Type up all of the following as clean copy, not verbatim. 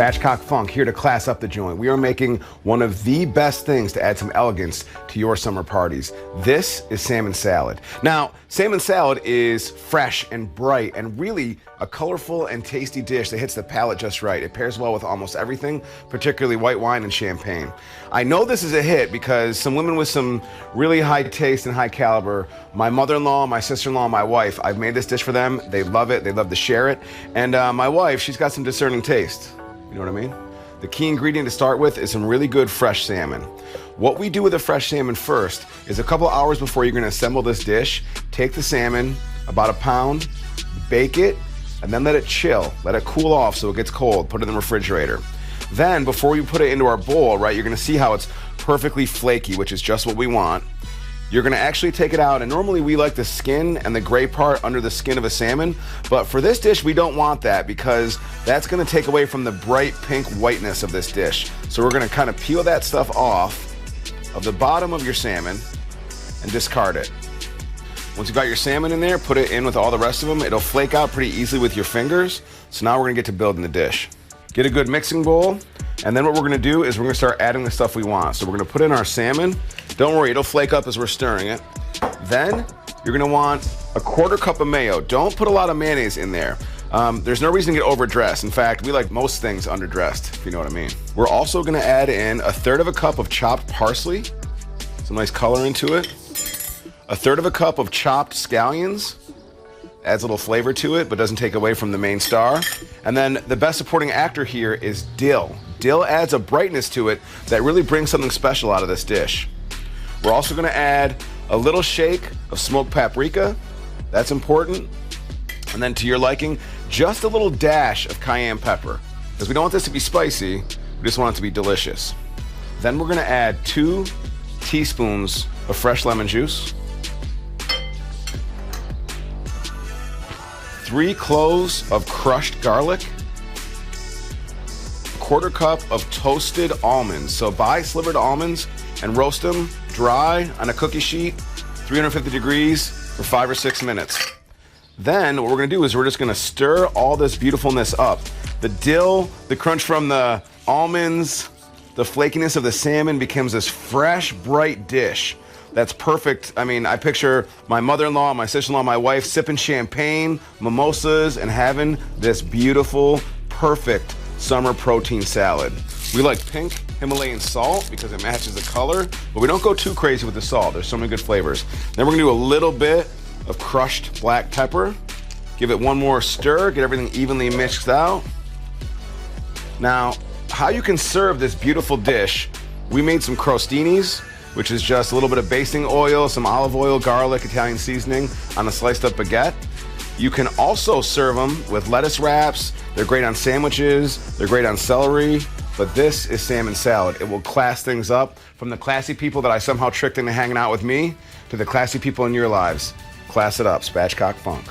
Spatchcock Funk here to class up the joint. We are making one of the best things to add some elegance to your summer parties. This is salmon salad. Now, salmon salad is fresh and bright and really a colorful and tasty dish that hits the palate just right. It pairs well with almost everything, particularly white wine and champagne. I know this is a hit because some women with some really high taste and high caliber, my mother-in-law, my sister-in-law, my wife, I've made this dish for them. They love it. They love to share it. And my wife, she's got some discerning taste. You know what I mean? The key ingredient to start with is some really good fresh salmon. What we do with the fresh salmon first is a couple hours before you're gonna assemble this dish, take the salmon, about a pound, bake it, and then let it chill. Let it cool off so it gets cold. Put it in the refrigerator. Then, before you put it into our bowl, right, you're gonna see how it's perfectly flaky, which is just what we want. You're gonna actually take it out, and normally we like the skin and the gray part under the skin of a salmon, but for this dish, we don't want that because that's gonna take away from the bright pink whiteness of this dish. So we're gonna kind of peel that stuff off of the bottom of your salmon and discard it. Once you've got your salmon in there, put it in with all the rest of them. It'll flake out pretty easily with your fingers. So now we're gonna get to building the dish. Get a good mixing bowl, and then what we're gonna do is we're gonna start adding the stuff we want. So we're gonna put in our salmon. Don't worry, it'll flake up as we're stirring it. Then you're gonna want a quarter cup of mayo. Don't put a lot of mayonnaise in there. There's no reason to get overdressed. In fact, we like most things underdressed, if you know what I mean. We're also gonna add in a third of a cup of chopped parsley, some nice color into it. A third of a cup of chopped scallions, adds a little flavor to it, but doesn't take away from the main star. And then the best supporting actor here is dill. Dill adds a brightness to it that really brings something special out of this dish. We're also gonna add a little shake of smoked paprika. That's important. And then to your liking, just a little dash of cayenne pepper. Because we don't want this to be spicy, we just want it to be delicious. Then we're gonna add 2 teaspoons of fresh lemon juice, 3 cloves of crushed garlic, a quarter cup of toasted almonds. So buy slivered almonds and roast them dry on a cookie sheet, 350 degrees for 5 or 6 minutes. Then what we're gonna do is we're just gonna stir all this beautifulness up. The dill, the crunch from the almonds, the flakiness of the salmon becomes this fresh, bright dish. That's perfect. I mean, I picture my mother-in-law, my sister-in-law, my wife sipping champagne, mimosas, and having this beautiful, perfect summer protein salad. We like pink Himalayan salt because it matches the color, but we don't go too crazy with the salt. There's so many good flavors. Then we're gonna do a little bit of crushed black pepper. Give it one more stir, get everything evenly mixed out. Now, how you can serve this beautiful dish, we made some crostinis, which is just a little bit of basting oil, some olive oil, garlic, Italian seasoning on a sliced up baguette. You can also serve them with lettuce wraps. They're great on sandwiches. They're great on celery. But this is salmon salad. It will class things up from the classy people that I somehow tricked into hanging out with me to the classy people in your lives. Class it up, Spatchcock Funk.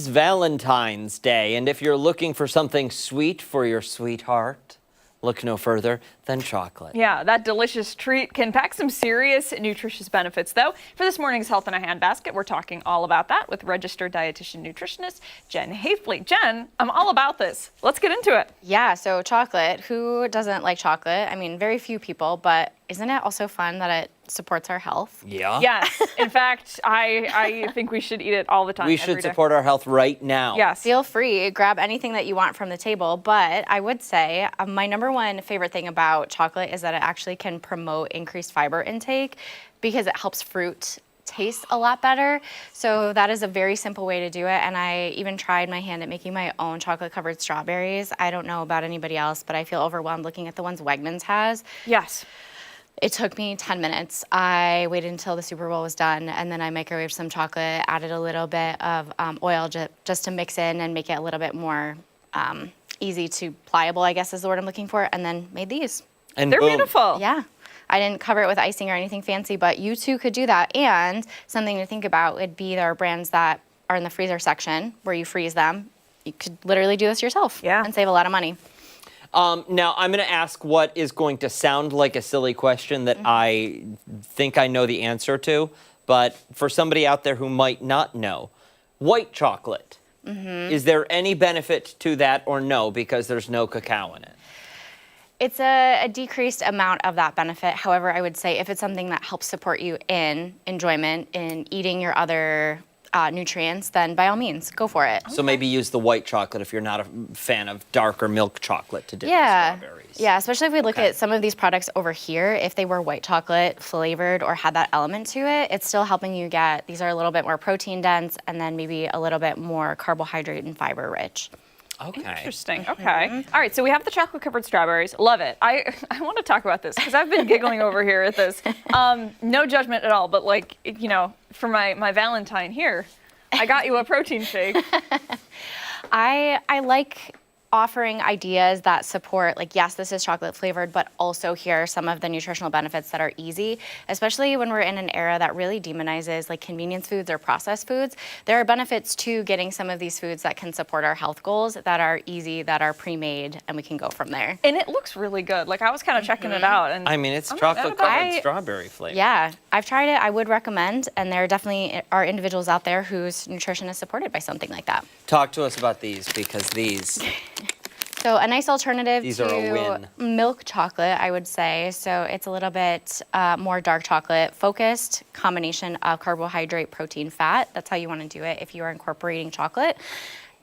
is Valentine's Day, and if you're looking for something sweet for your sweetheart, look no further than chocolate. Yeah, that delicious treat can pack some serious nutritious benefits, though. For this morning's Health in a Handbasket, we're talking all about that with registered dietitian nutritionist Jen Hafley. Jen, I'm all about this. Let's get into it. Yeah, so chocolate. Who doesn't like chocolate? I mean, very few people, but isn't it also fun that it supports our health? Yeah. Yes. In fact, I think we should eat it all the time. We should support our health right now. Yes. Feel free, grab anything that you want from the table, but I would say my number one favorite thing about chocolate is that it actually can promote increased fiber intake because it helps fruit taste a lot better. So that is a very simple way to do it. And I even tried my hand at making my own chocolate covered strawberries. I don't know about anybody else, but I feel overwhelmed looking at the ones Wegmans has. Yes. It took me 10 minutes. I waited until the Super Bowl was done, and then I microwaved some chocolate, added a little bit of oil just to mix in and make it a little bit more easy to pliable, I guess is the word I'm looking for, and then made these. And They're boom. beautiful. Yeah. I didn't cover it with icing or anything fancy, but you too could do that. And something to think about would be there are brands that are in the freezer section where you freeze them. You could literally do this yourself and save a lot of money. Now, I'm going to ask what is going to sound like a silly question that I think I know the answer to, but for somebody out there who might not know, white chocolate, is there any benefit to that or no, because there's no cacao in it? It's a decreased amount of that benefit. However, I would say if it's something that helps support you in enjoyment, in eating your other nutrients, then by all means, go for it. So maybe use the white chocolate if you're not a fan of darker milk chocolate to dip in strawberries. Yeah, especially if we look at some of these products over here, if they were white chocolate flavored or had that element to it, it's still helping you get, these are a little bit more protein dense and then maybe a little bit more carbohydrate and fiber rich. Okay. Interesting. Okay. All right. So we have the chocolate covered strawberries. Love it. I want to talk about this because I've been giggling over here at this. No judgment at all, but like, you know, for my Valentine here, I got you a protein shake. I like offering ideas that support, like, yes, this is chocolate flavored, but also here are some of the nutritional benefits that are easy, especially when we're in an era that really demonizes like convenience foods or processed foods. There are benefits to getting some of these foods that can support our health goals, that are easy, that are pre-made, and we can go from there. And it looks really good. Like I was kind of checking it out. And I mean, it's chocolate covered strawberry flavor. Yeah, I've tried it. I would recommend, and there definitely are individuals out there whose nutrition is supported by something like that. Talk to us about these, because these... So a nice alternative These are a to win. milk chocolate, I would say. So it's a little bit more dark chocolate focused, combination of carbohydrate, protein, fat. That's how you want to do it if you are incorporating chocolate.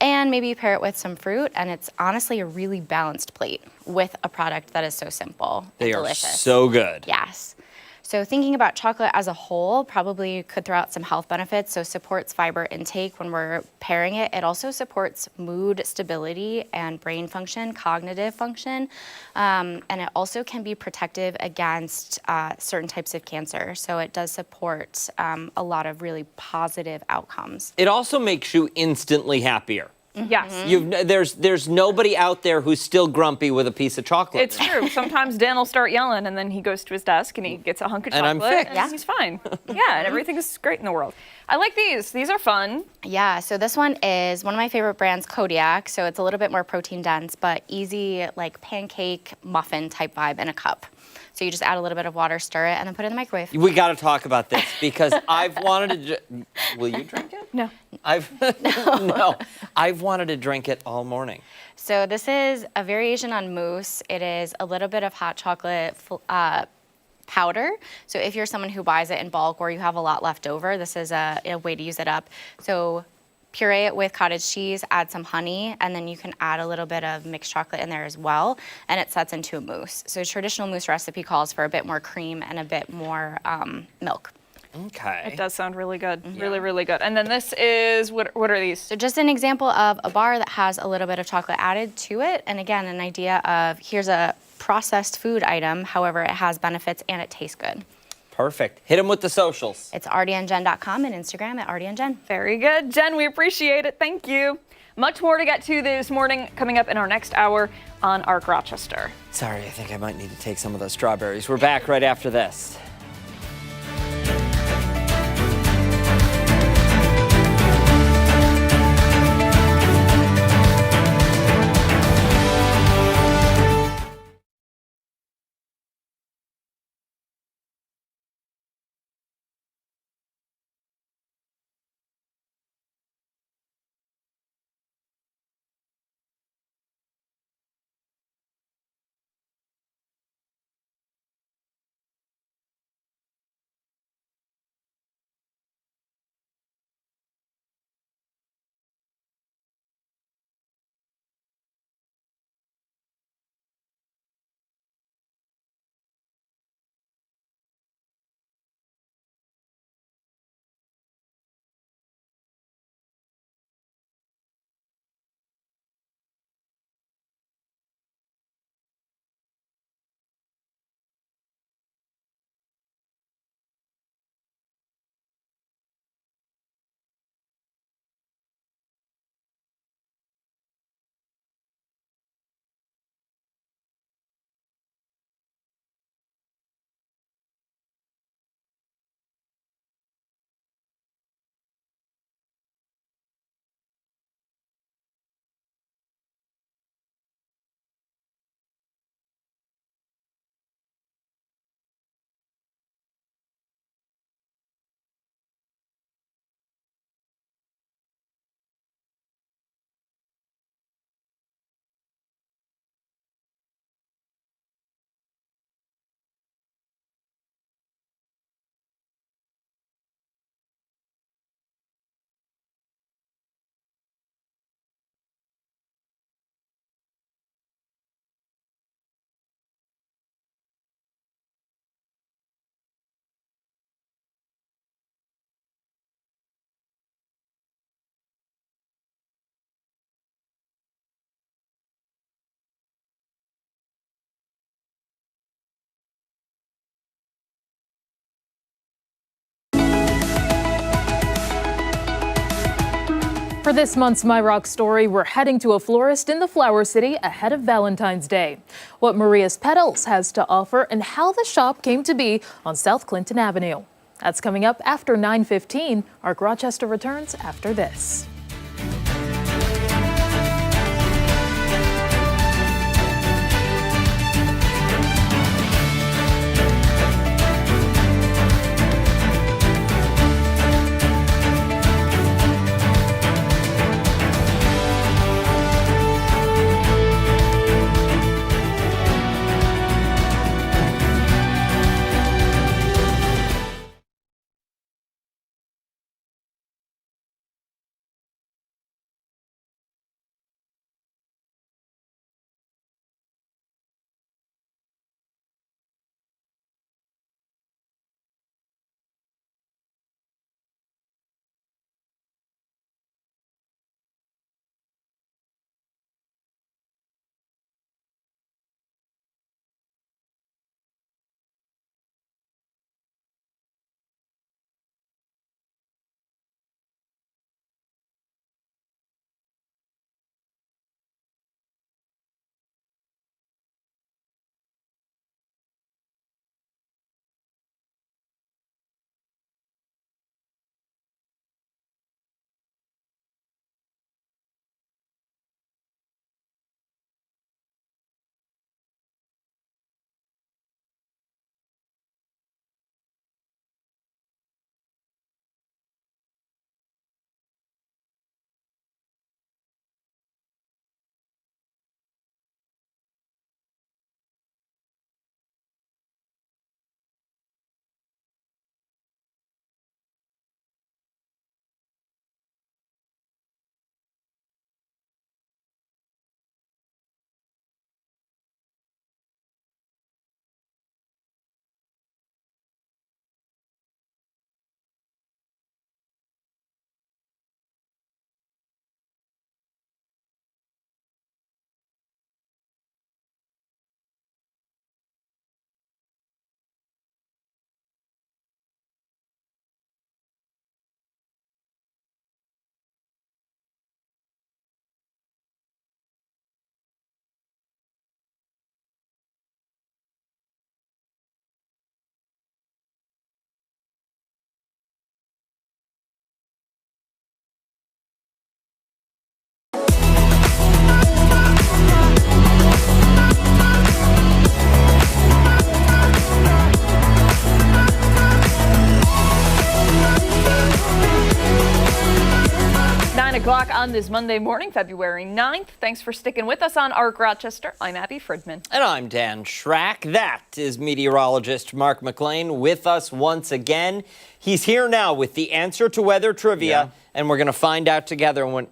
And maybe you pair it with some fruit, and it's honestly a really balanced plate with a product that is so simple and delicious. They are so good. Yes. So thinking about chocolate as a whole probably could throw out some health benefits. So supports fiber intake when we're pairing it. It also supports mood stability and brain function, cognitive function. And it also can be protective against certain types of cancer. So it does support a lot of really positive outcomes. It also makes you instantly happier. Yes. There's nobody out there who's still grumpy with a piece of chocolate. It's true. Sometimes Dan will start yelling, and then he goes to his desk and he gets a hunk of chocolate, And I'm fixed. and he's fine. Yeah, and everything is great in the world. I like these. These are fun. Yeah, so this one is one of my favorite brands, Kodiak. So it's a little bit more protein dense, but easy, like pancake muffin type vibe in a cup. So you just add a little bit of water, stir it, and then put it in the microwave. We got to talk about this because I've wanted to. Will you drink it? No. No. I've wanted to drink it all morning. So this is a variation on mousse. It is a little bit of hot chocolate powder. So if you're someone who buys it in bulk or you have a lot left over, this is a way to use it up. So puree it with cottage cheese, add some honey, and then you can add a little bit of mixed chocolate in there as well, and it sets into a mousse. So traditional mousse recipe calls for a bit more cream and a bit more milk. Okay. It does sound really good. Really, really good. And then this is, what are these? So just an example of a bar that has a little bit of chocolate added to it, and again, an idea of here's a processed food item, however, it has benefits and it tastes good. Perfect. Hit them with the socials. It's rdnjen.com and Instagram at rdnjen. Very good. Jen, we appreciate it. Thank you. Much more to get to this morning coming up in our next hour on ROC Rochester. Sorry, I think I might need to take some of those strawberries. We're back right after this. For this month's My ROC Story, we're heading to a florist in the Flower City ahead of Valentine's Day. What Maria's Petals has to offer and how the shop came to be on South Clinton Avenue. That's coming up after 9:15. ROC Rochester returns after this. O'clock on this Monday morning, February 9th. Thanks for sticking with us on ROC Rochester. I'm Abby Fridman. And I'm Dan Schrack. That is meteorologist Mark McLean with us once again. He's here now with the answer to weather trivia, and we're going to find out together when...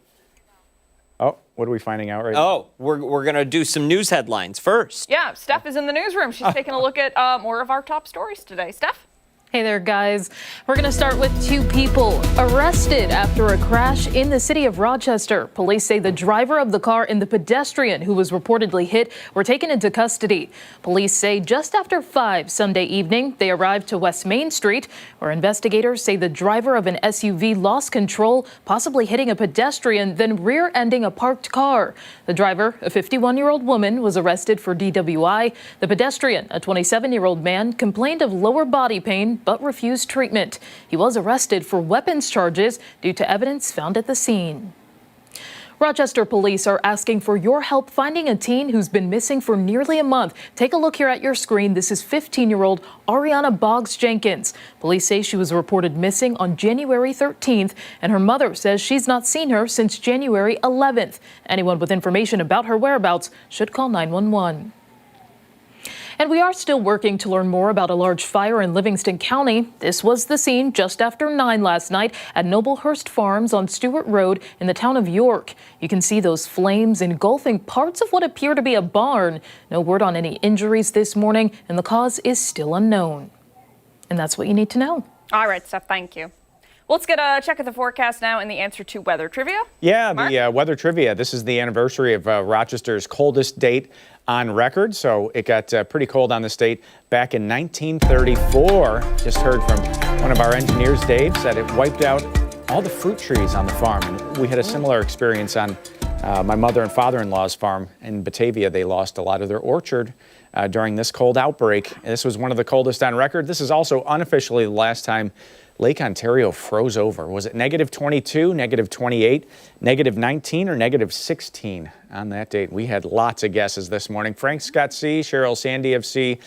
Oh, what are we finding out right now? Oh, we're going to do some news headlines first. Yeah, Steph is in the newsroom. She's taking a look at more of our top stories today. Steph? Hey there, guys. We're going to start with 2 people arrested after a crash in the city of Rochester. Police say the driver of the car and the pedestrian who was reportedly hit were taken into custody. Police say just after 5 Sunday evening, they arrived to West Main Street, where investigators say the driver of an SUV lost control, possibly hitting a pedestrian, then rear-ending a parked car. The driver, a 51-year-old woman, was arrested for DWI. The pedestrian, a 27-year-old man, complained of lower body pain but refused treatment. He was arrested for weapons charges due to evidence found at the scene. Rochester police are asking for your help finding a teen who's been missing for nearly a month. Take a look here at your screen. This is 15-year-old Ariana Boggs Jenkins. Police say she was reported missing on January 13th, and her mother says she's not seen her since January 11th. Anyone with information about her whereabouts should call 911. And we are still working to learn more about a large fire in Livingston County. This was the scene just after 9 last night at Noblehurst Farms on Stewart Road in the town of York. You can see those flames engulfing parts of what appear to be a barn. No word on any injuries this morning, and the cause is still unknown. And that's what you need to know. All right, Steph, thank you. Let's get a check of the forecast now and the answer to weather trivia. Yeah, Mark? the weather trivia. This is the anniversary of Rochester's coldest date on record. So it got pretty cold on the state back in 1934. Just heard from one of our engineers, Dave, said it wiped out all the fruit trees on the farm. And we had a similar experience on my mother and father-in-law's farm in Batavia. They lost a lot of their orchard during this cold outbreak. And this was one of the coldest on record. This is also unofficially the last time Lake Ontario froze over. Was it negative 22, negative 28, negative 19, or negative 16 on that date? We had lots of guesses this morning. Frank's got C, Cheryl, Sandy have C,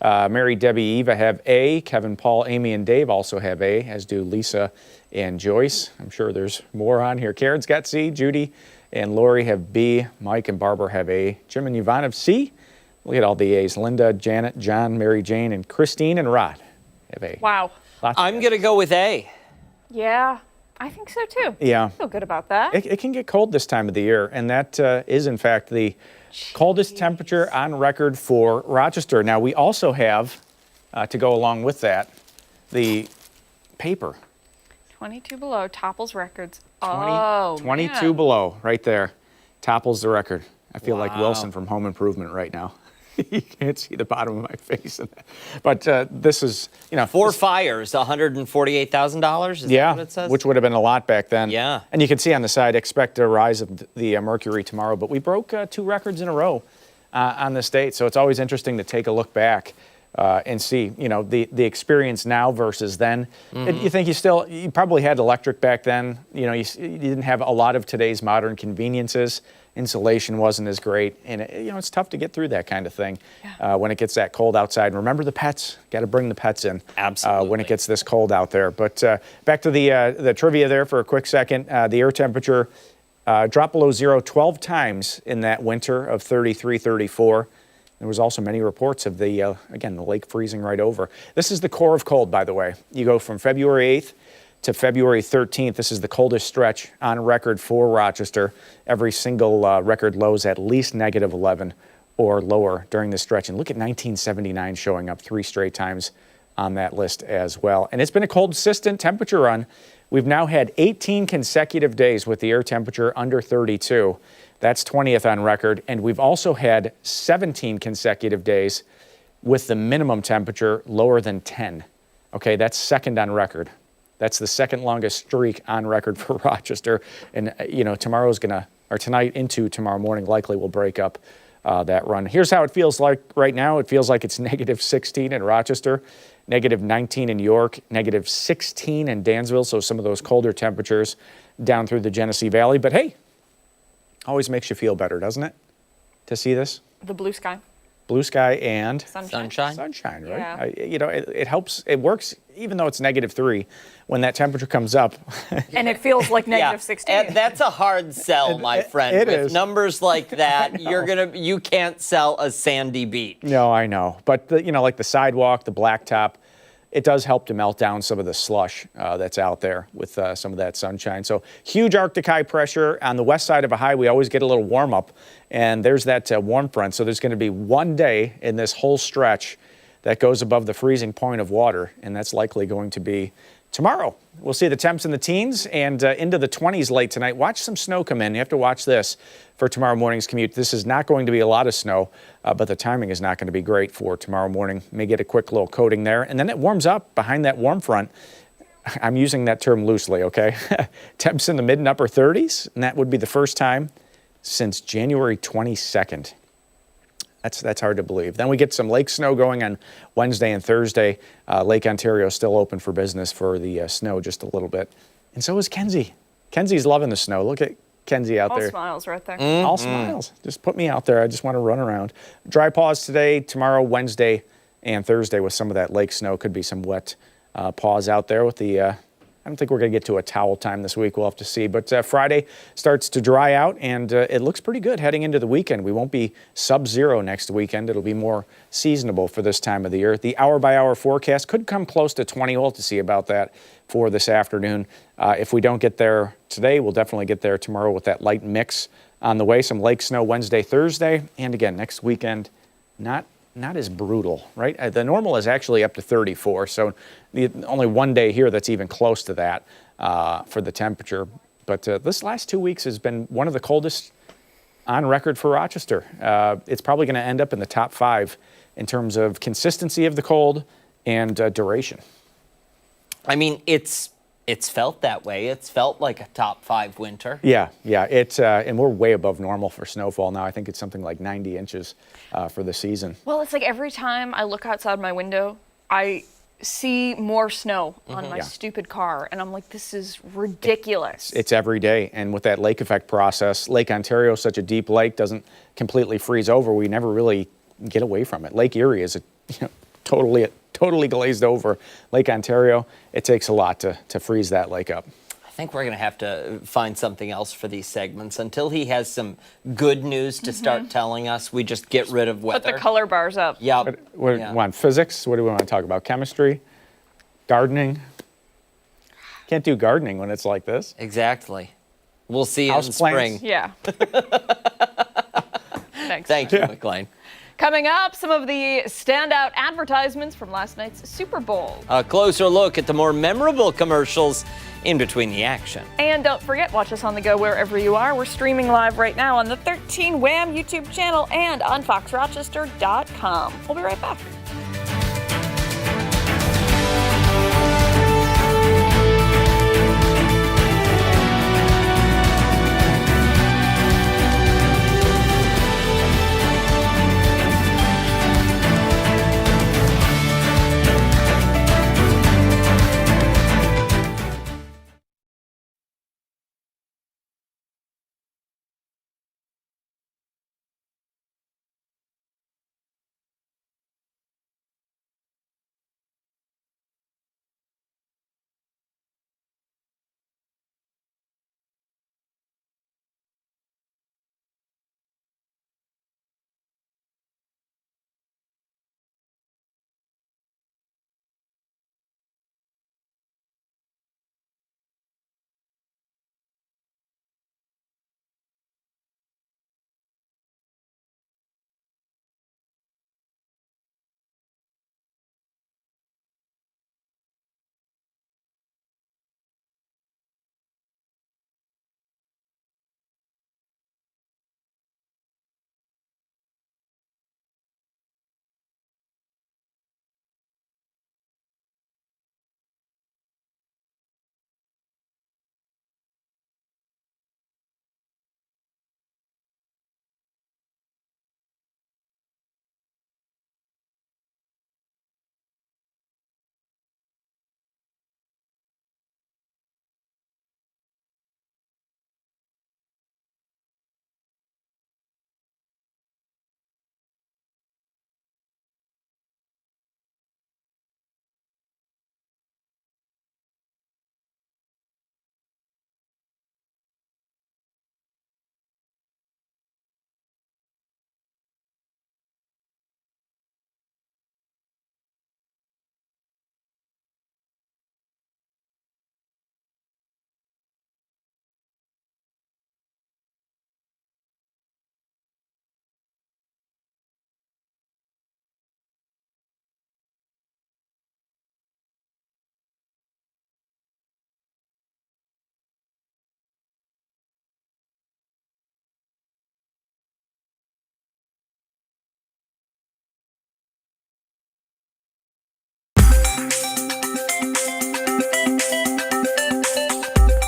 Mary, Debbie, Eva have A, Kevin, Paul, Amy, and Dave also have A, as do Lisa and Joyce. I'm sure there's more on here. Karen's got C, Judy and Lori have B, Mike and Barbara have A, Jim and Yvonne have C. Look at all the A's. Linda, Janet, John, Mary Jane, and Christine and Rod have A. Wow. I'm going to go with A. Yeah, I think so too. Yeah. I feel good about that. It can get cold this time of the year, and that is, in fact, the coldest temperature on record for Rochester. Now, we also have, to go along with that, the paper. 22 below topples records. 22 man. below, right there, topples the record. I feel like Wilson from Home Improvement right now. You can't see the bottom of my face. But this is, Four fires, $148,000. Is that what it says? Which would have been a lot back then. Yeah. And you can see on the side, expect a rise of the mercury tomorrow. But we broke 2 records in a row on this date. So it's always interesting to take a look back and see, the experience now versus then. And you think you probably had electric back then. You didn't have a lot of today's modern conveniences. Insulation wasn't as great, and it's tough to get through that kind of thing when it gets that cold outside. And remember the pets; got to bring the pets in. Absolutely. When it gets this cold out there. But back to the trivia there for a quick second. The air temperature dropped below zero 12 times in that winter of 33, 34. There was also many reports of the lake freezing right over. This is the core of cold, by the way. You go from February 8th to February 13th. This is the coldest stretch on record for Rochester. Every single record low is at least negative 11 or lower during this stretch. And look at 1979 showing up 3 straight times on that list as well. And it's been a consistent temperature run. We've now had 18 consecutive days with the air temperature under 32. That's 20th on record. And we've also had 17 consecutive days with the minimum temperature lower than 10. Okay, that's second on record. That's the second longest streak on record for Rochester. And, tonight into tomorrow morning likely will break up that run. Here's how it feels like right now. It feels like it's negative 16 in Rochester, negative 19 in York, negative 16 in Dansville. So some of those colder temperatures down through the Genesee Valley. But hey, always makes you feel better, doesn't it? To see this? The blue sky. Blue sky and Sunshine. Sunshine, right? Yeah. It helps. It works, even though it's negative 3. When that temperature comes up, and it feels like negative 16. And that's a hard sell, my friend. It With is. numbers like that, you can't sell a sandy beach. No, I know. But like the sidewalk, the blacktop, it does help to melt down some of the slush that's out there with some of that sunshine. So huge Arctic high pressure on the west side of a high. We always get a little warm up, and there's that warm front. So there's going to be one day in this whole stretch that goes above the freezing point of water, and that's likely going to be tomorrow. We'll see the temps in the teens and into the 20s late tonight. Watch some snow come in. You have to watch this for tomorrow morning's commute. This is not going to be a lot of snow, but the timing is not going to be great for tomorrow morning. May get a quick little coating there, and then it warms up behind that warm front. I'm using that term loosely, okay? Temps in the mid and upper 30s, and that would be the first time since January 22nd. That's hard to believe. Then we get some lake snow going on Wednesday and Thursday. Lake Ontario is still open for business for the snow just a little bit. And so is Kenzie. Kenzie's loving the snow. Look at Kenzie out All there. smiles right there. All smiles. Just put me out there. I just want to run around. Dry pause today, tomorrow, Wednesday, and Thursday with some of that lake snow. Could be some wet pause out there with the I don't think we're going to get to a towel time this week. We'll have to see. But Friday starts to dry out, and it looks pretty good heading into the weekend. We won't be sub-zero next weekend. It'll be more seasonable for this time of the year. The hour-by-hour forecast could come close to 20. We'll have to see about that for this afternoon. If we don't get there today, we'll definitely get there tomorrow with that light mix on the way. Some lake snow Wednesday, Thursday, and again, next weekend, not as brutal, right? The normal is actually up to 34, so only one day here that's even close to that for the temperature. But this last 2 weeks has been one of the coldest on record for Rochester. It's probably going to end up in the top 5 in terms of consistency of the cold and duration. I mean, it's It's felt that way. It's felt like a top 5 winter. Yeah. It's and we're way above normal for snowfall now. I think it's something like 90 inches for the season. Well, it's like every time I look outside my window, I see more snow on my stupid car, and I'm like, this is ridiculous. It's every day, and with that lake effect process, Lake Ontario is such a deep lake, doesn't completely freeze over. We never really get away from it. Lake Erie is totally glazed over. Lake Ontario, it takes a lot to freeze that lake up. I think we're going to have to find something else for these segments. Until he has some good news to start telling us, we just get rid of weather. Put the color bars up. Yeah. What do we want? Physics? What do we want to talk about? Chemistry? Gardening? Can't do gardening when it's like this. Exactly. We'll see you in House plants? spring. Yeah. Thanks. Thank you, McLean. Coming up, some of the standout advertisements from last night's Super Bowl. A closer look at the more memorable commercials in between the action. And don't forget, watch us on the go wherever you are. We're streaming live right now on the 13 Wham YouTube channel and on foxrochester.com. We'll be right back.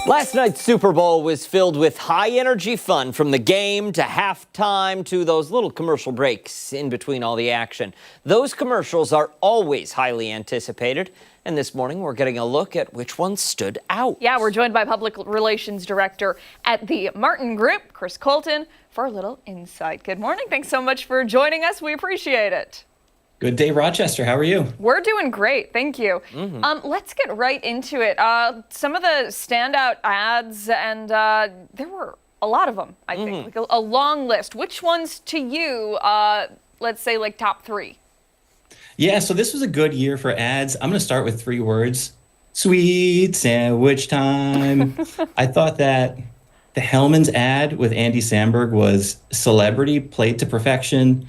Last night's Super Bowl was filled with high-energy fun, from the game to halftime to those little commercial breaks in between all the action. Those commercials are always highly anticipated, and this morning we're getting a look at which ones stood out. Yeah, we're joined by Public Relations Director at the Martin Group, Chris Colton, for a little insight. Good morning. Thanks so much for joining us. We appreciate it. Good day, Rochester. How are you? We're doing great. Thank you. Let's get right into it. Some of the standout ads, and there were a lot of them, I think, like a long list. Which ones to you, let's say like top 3? Yeah, so this was a good year for ads. I'm going to start with 3 words. Sweet sandwich time. I thought that the Hellman's ad with Andy Samberg was celebrity played to perfection.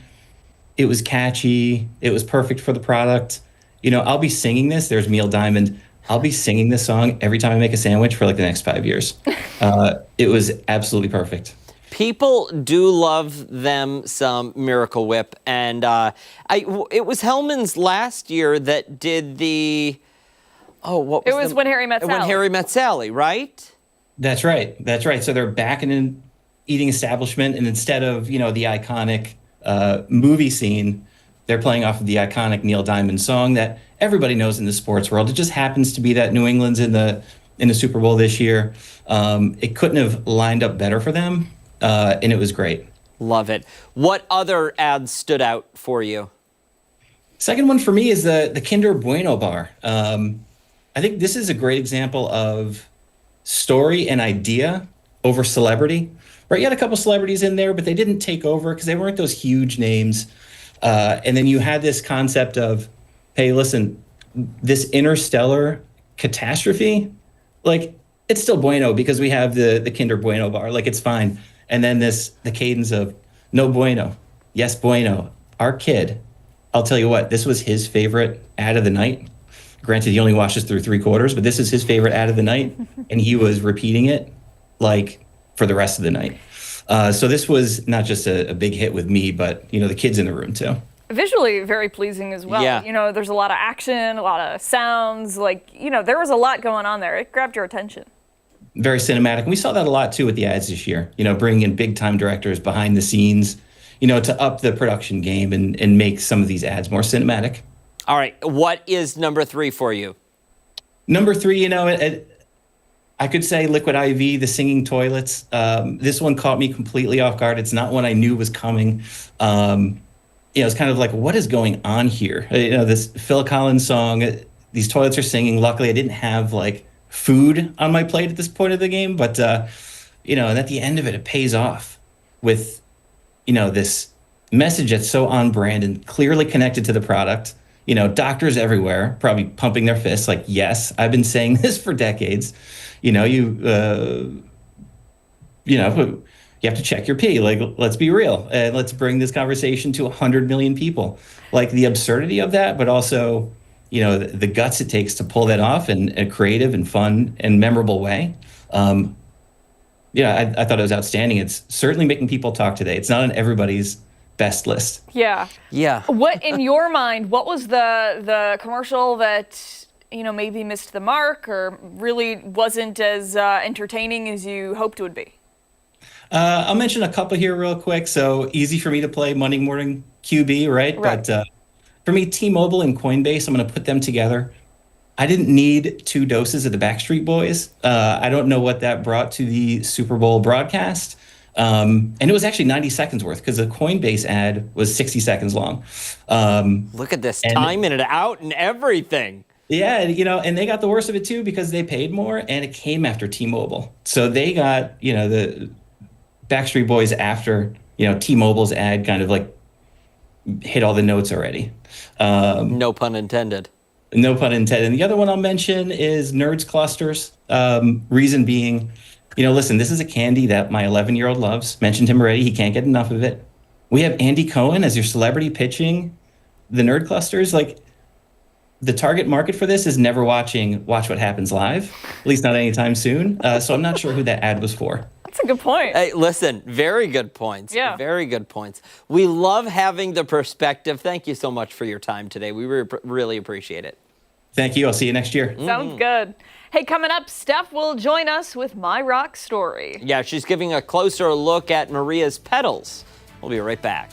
It was catchy. It was perfect for the product. You know, I'll be singing this. There's Neil Diamond. I'll be singing this song every time I make a sandwich for like the next 5 years. It was absolutely perfect. People do love them some Miracle Whip, and it was Hellman's last year that did the Oh, what It was was When Harry Met When Sally. Harry Met Sally, right? That's right. That's right. So they're back in an eating establishment, and instead of the iconic movie scene, they're playing off of the iconic Neil Diamond song that everybody knows in the sports world. It just happens to be that New England's in the Super Bowl this year. It couldn't have lined up better for them, and it was great. Love it. What other ads stood out for you? Second one for me is the Kinder Bueno bar. I think this is a great example of story and idea over celebrity. Right, you had a couple celebrities in there, but they didn't take over because they weren't those huge names. And then you had this concept of, hey, listen, this interstellar catastrophe, like, it's still bueno because we have the Kinder Bueno bar. Like, it's fine. And then the cadence of no bueno, yes bueno. Our kid, I'll tell you what, this was his favorite ad of the night. Granted, he only watches through 3/4, but this is his favorite ad of the night, and he was repeating it like for the rest of the night. So this was not just a big hit with me, but the kids in the room too. Visually very pleasing as well. Yeah. There's a lot of action, a lot of sounds. There was a lot going on there. It grabbed your attention. Very cinematic. And we saw that a lot too with the ads this year, bringing in big time directors behind the scenes, to up the production game and make some of these ads more cinematic. All right. What is number 3 for you? Number 3, I could say Liquid IV, the singing toilets. This one caught me completely off guard. It's not one I knew was coming. It's kind of like, what is going on here? This Phil Collins song, these toilets are singing. Luckily, I didn't have food on my plate at this point of the game, but and at the end of it, it pays off with this message that's so on brand and clearly connected to the product. Doctors everywhere probably pumping their fists like, yes, I've been saying this for decades. You have to check your pee. Let's be real, and let's bring this conversation to 100 million people. The absurdity of that, but also the guts it takes to pull that off in a creative and fun and memorable way. I thought it was outstanding. It's certainly making people talk today. It's not on everybody's best list. Yeah. Yeah. What, in your mind, what was the commercial that maybe missed the mark or really wasn't as entertaining as you hoped it would be? I'll mention a couple here real quick. So easy for me to play Monday morning QB, right? But for me, T-Mobile and Coinbase, I'm going to put them together. I didn't need 2 doses of the Backstreet Boys. I don't know what that brought to the Super Bowl broadcast. And it was actually 90 seconds worth because the Coinbase ad was 60 seconds long. Look at this, timing it out and everything. Yeah, and they got the worst of it too because they paid more and it came after T-Mobile. So they got, the Backstreet Boys after, T-Mobile's ad kind of hit all the notes already. No pun intended. No pun intended. And the other one I'll mention is Nerds Clusters. Reason being, listen, this is a candy that my 11-year-old loves. Mentioned him already. He can't get enough of it. We have Andy Cohen as your celebrity pitching the Nerd Clusters. The target market for this is never Watch What Happens Live, at least not anytime soon. So I'm not sure who that ad was for. That's a good point. Hey, listen, very good points. Yeah. Very good points. We love having the perspective. Thank you so much for your time today. We really appreciate it. Thank you. I'll see you next year. Sounds good. Hey, coming up, Steph will join us with My ROC Story. Yeah, she's giving a closer look at Maria's Petals. We'll be right back.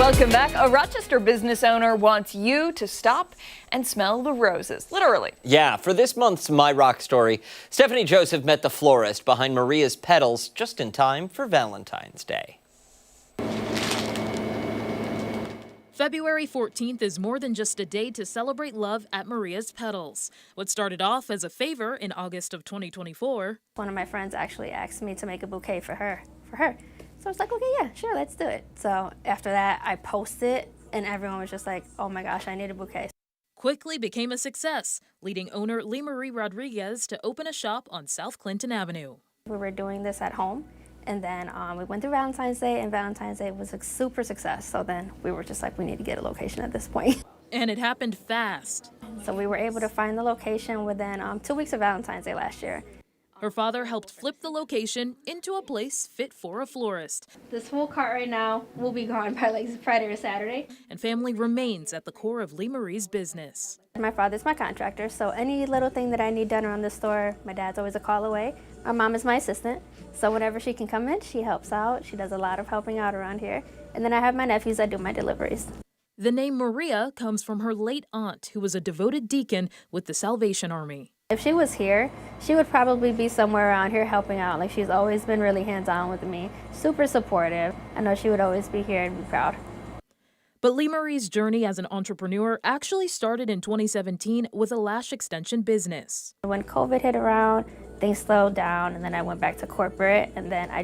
Welcome back. A Rochester business owner wants you to stop and smell the roses, literally. Yeah, for this month's My ROC Story, Stephanie Joseph met the florist behind Maria's Petals just in time for Valentine's Day. February 14th is more than just a day to celebrate love at Maria's Petals. What started off as a favor in August of 2024. One of my friends actually asked me to make a bouquet for her. So I was like, okay, yeah, sure, let's do it. So after that, I posted, and everyone was just like, oh my gosh, I need a bouquet. Quickly became a success, leading owner Lee Marie Rodriguez to open a shop on South Clinton Avenue. We were doing this at home, and then we went through Valentine's Day, and Valentine's Day was a super success. So then we were just like, we need to get a location at this point. And it happened fast. So we were able to find the location within 2 weeks of Valentine's Day last year. Her father helped flip the location into a place fit for a florist. This whole cart right now will be gone by like Friday or Saturday. And family remains at the core of Lee Marie's business. My father's my contractor, so any little thing that I need done around the store, my dad's always a call away. My mom is my assistant, so whenever she can come in, she helps out. She does a lot of helping out around here. And then I have my nephews that do my deliveries. The name Maria comes from her late aunt, who was a devoted deacon with the Salvation Army. If she was here, she would probably be somewhere around here helping out. Like, she's always been really hands-on with me, super supportive. I know she would always be here and be proud. But Lee Marie's journey as an entrepreneur actually started in 2017 with a lash extension business. When COVID hit around, things slowed down, and then I went back to corporate, and then I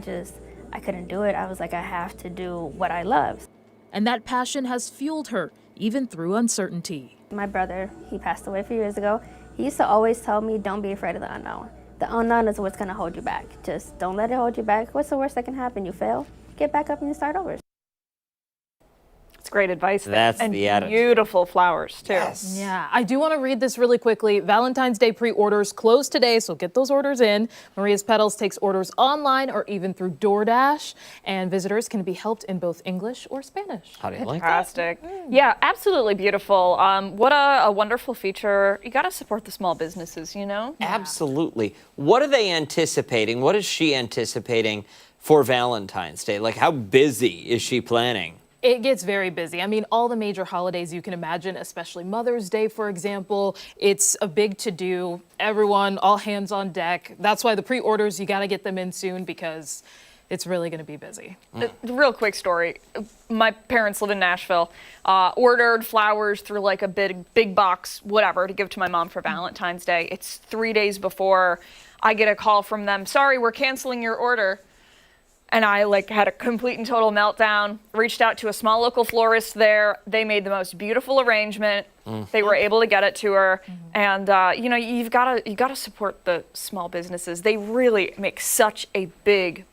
couldn't do it. I was like, I have to do what I love. And that passion has fueled her, even through uncertainty. My brother, he passed away a few years ago. He used to always tell me, don't be afraid of the unknown. The unknown is what's going to hold you back. Just don't let it hold you back. What's the worst that can happen? You fail, get back up and you start over. It's great advice. That's and the attitude. beautiful flowers, too. Yes. Yeah, I do want to read this really quickly. Valentine's Day pre-orders close today, so get those orders in. Maria's Petals takes orders online or even through DoorDash, and visitors can be helped in both English or Spanish. How do you like that? Fantastic. Yeah, absolutely beautiful. What a wonderful feature. You got to support the small businesses, you know? Absolutely. What are they anticipating? What is she anticipating for Valentine's Day? Like, how busy is she planning? It gets very busy. I mean, all the major holidays you can imagine, especially Mother's Day, for example, it's a big to-do. Everyone, all hands on deck. That's why the pre-orders, you got to get them in soon because it's really going to be busy. Real quick story. My parents live in Nashville. Ordered flowers through like a big box, whatever, to give to my mom for Valentine's Day. It's 3 days before I get a call from them. Sorry, we're canceling your order. And I had a complete and total meltdown, reached out to a small local florist there. They made the most beautiful arrangement. They were able to get it to her. And, you've got to support the small businesses. They really make such a big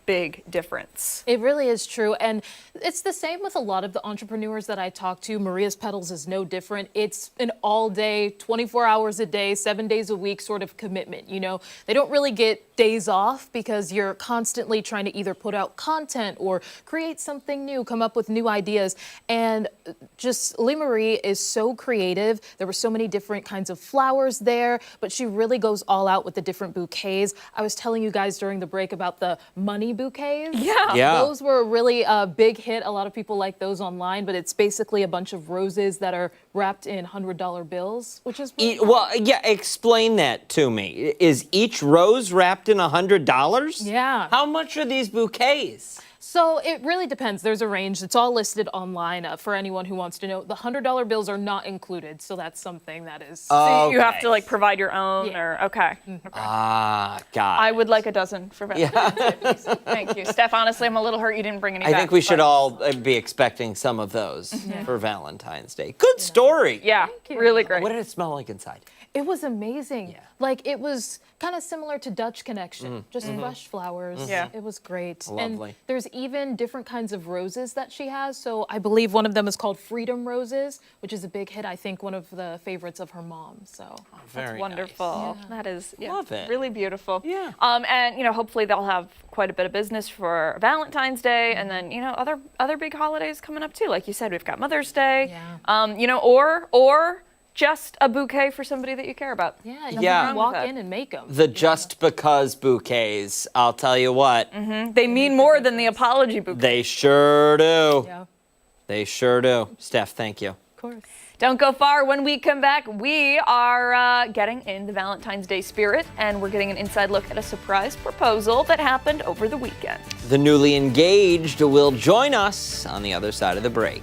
difference. It really is true. And it's the same with a lot of the entrepreneurs that I talk to. Maria's Petals is no different. It's an all day, 24 hours a day, 7 days a week sort of commitment. You know, they don't really get days off because you're constantly trying to either put out content or create something new, come up with new ideas. And just Lee Marie is so creative. There were so many different kinds of flowers there, but she really goes all out with the different bouquets. I was telling you guys during the break about the money bouquets. Yeah. Those were a really big hit. A lot of people like those online, but it's basically a bunch of roses that are wrapped in $100 bills, which is really Explain that to me. Is each rose wrapped in $100? Yeah. How much are these bouquets? So it really depends. There's a range. It's all listed online for anyone who wants to know. The $100 bills are not included, so that's something that is. So you have to provide your own, okay. Got it. I would like a dozen for Valentine's Day, please. Thank you, Steph. Honestly, I'm a little hurt you didn't bring any. I think we should all be expecting some of those for Valentine's Day. Good story. Yeah, really great. What did it smell like inside? It was amazing. Yeah. Like, it was kind of similar to Dutch Connection, just fresh flowers. Yeah. It was great. Lovely. And there's even different kinds of roses that she has. So I believe one of them is called Freedom Roses, which is a big hit. I think one of the favorites of her mom. So Very Wonderful. nice. That is Love it. really beautiful. Yeah. And hopefully they'll have quite a bit of business for Valentine's Day, and then other big holidays coming up too. Like you said, we've got Mother's Day. Yeah. Or just a bouquet for somebody that you care about. yeah, Nothing you wrong can with walk that. in and make them. The just because bouquets, I'll tell you what, They mean more than the apology bouquet. they sure do. Yeah. They sure do. Steph, thank you. Of course. Don't go far. When we come back, we are getting in the Valentine's Day spirit, and we're getting an inside look at a surprise proposal that happened over the weekend. The newly engaged will join us on the other side of the break.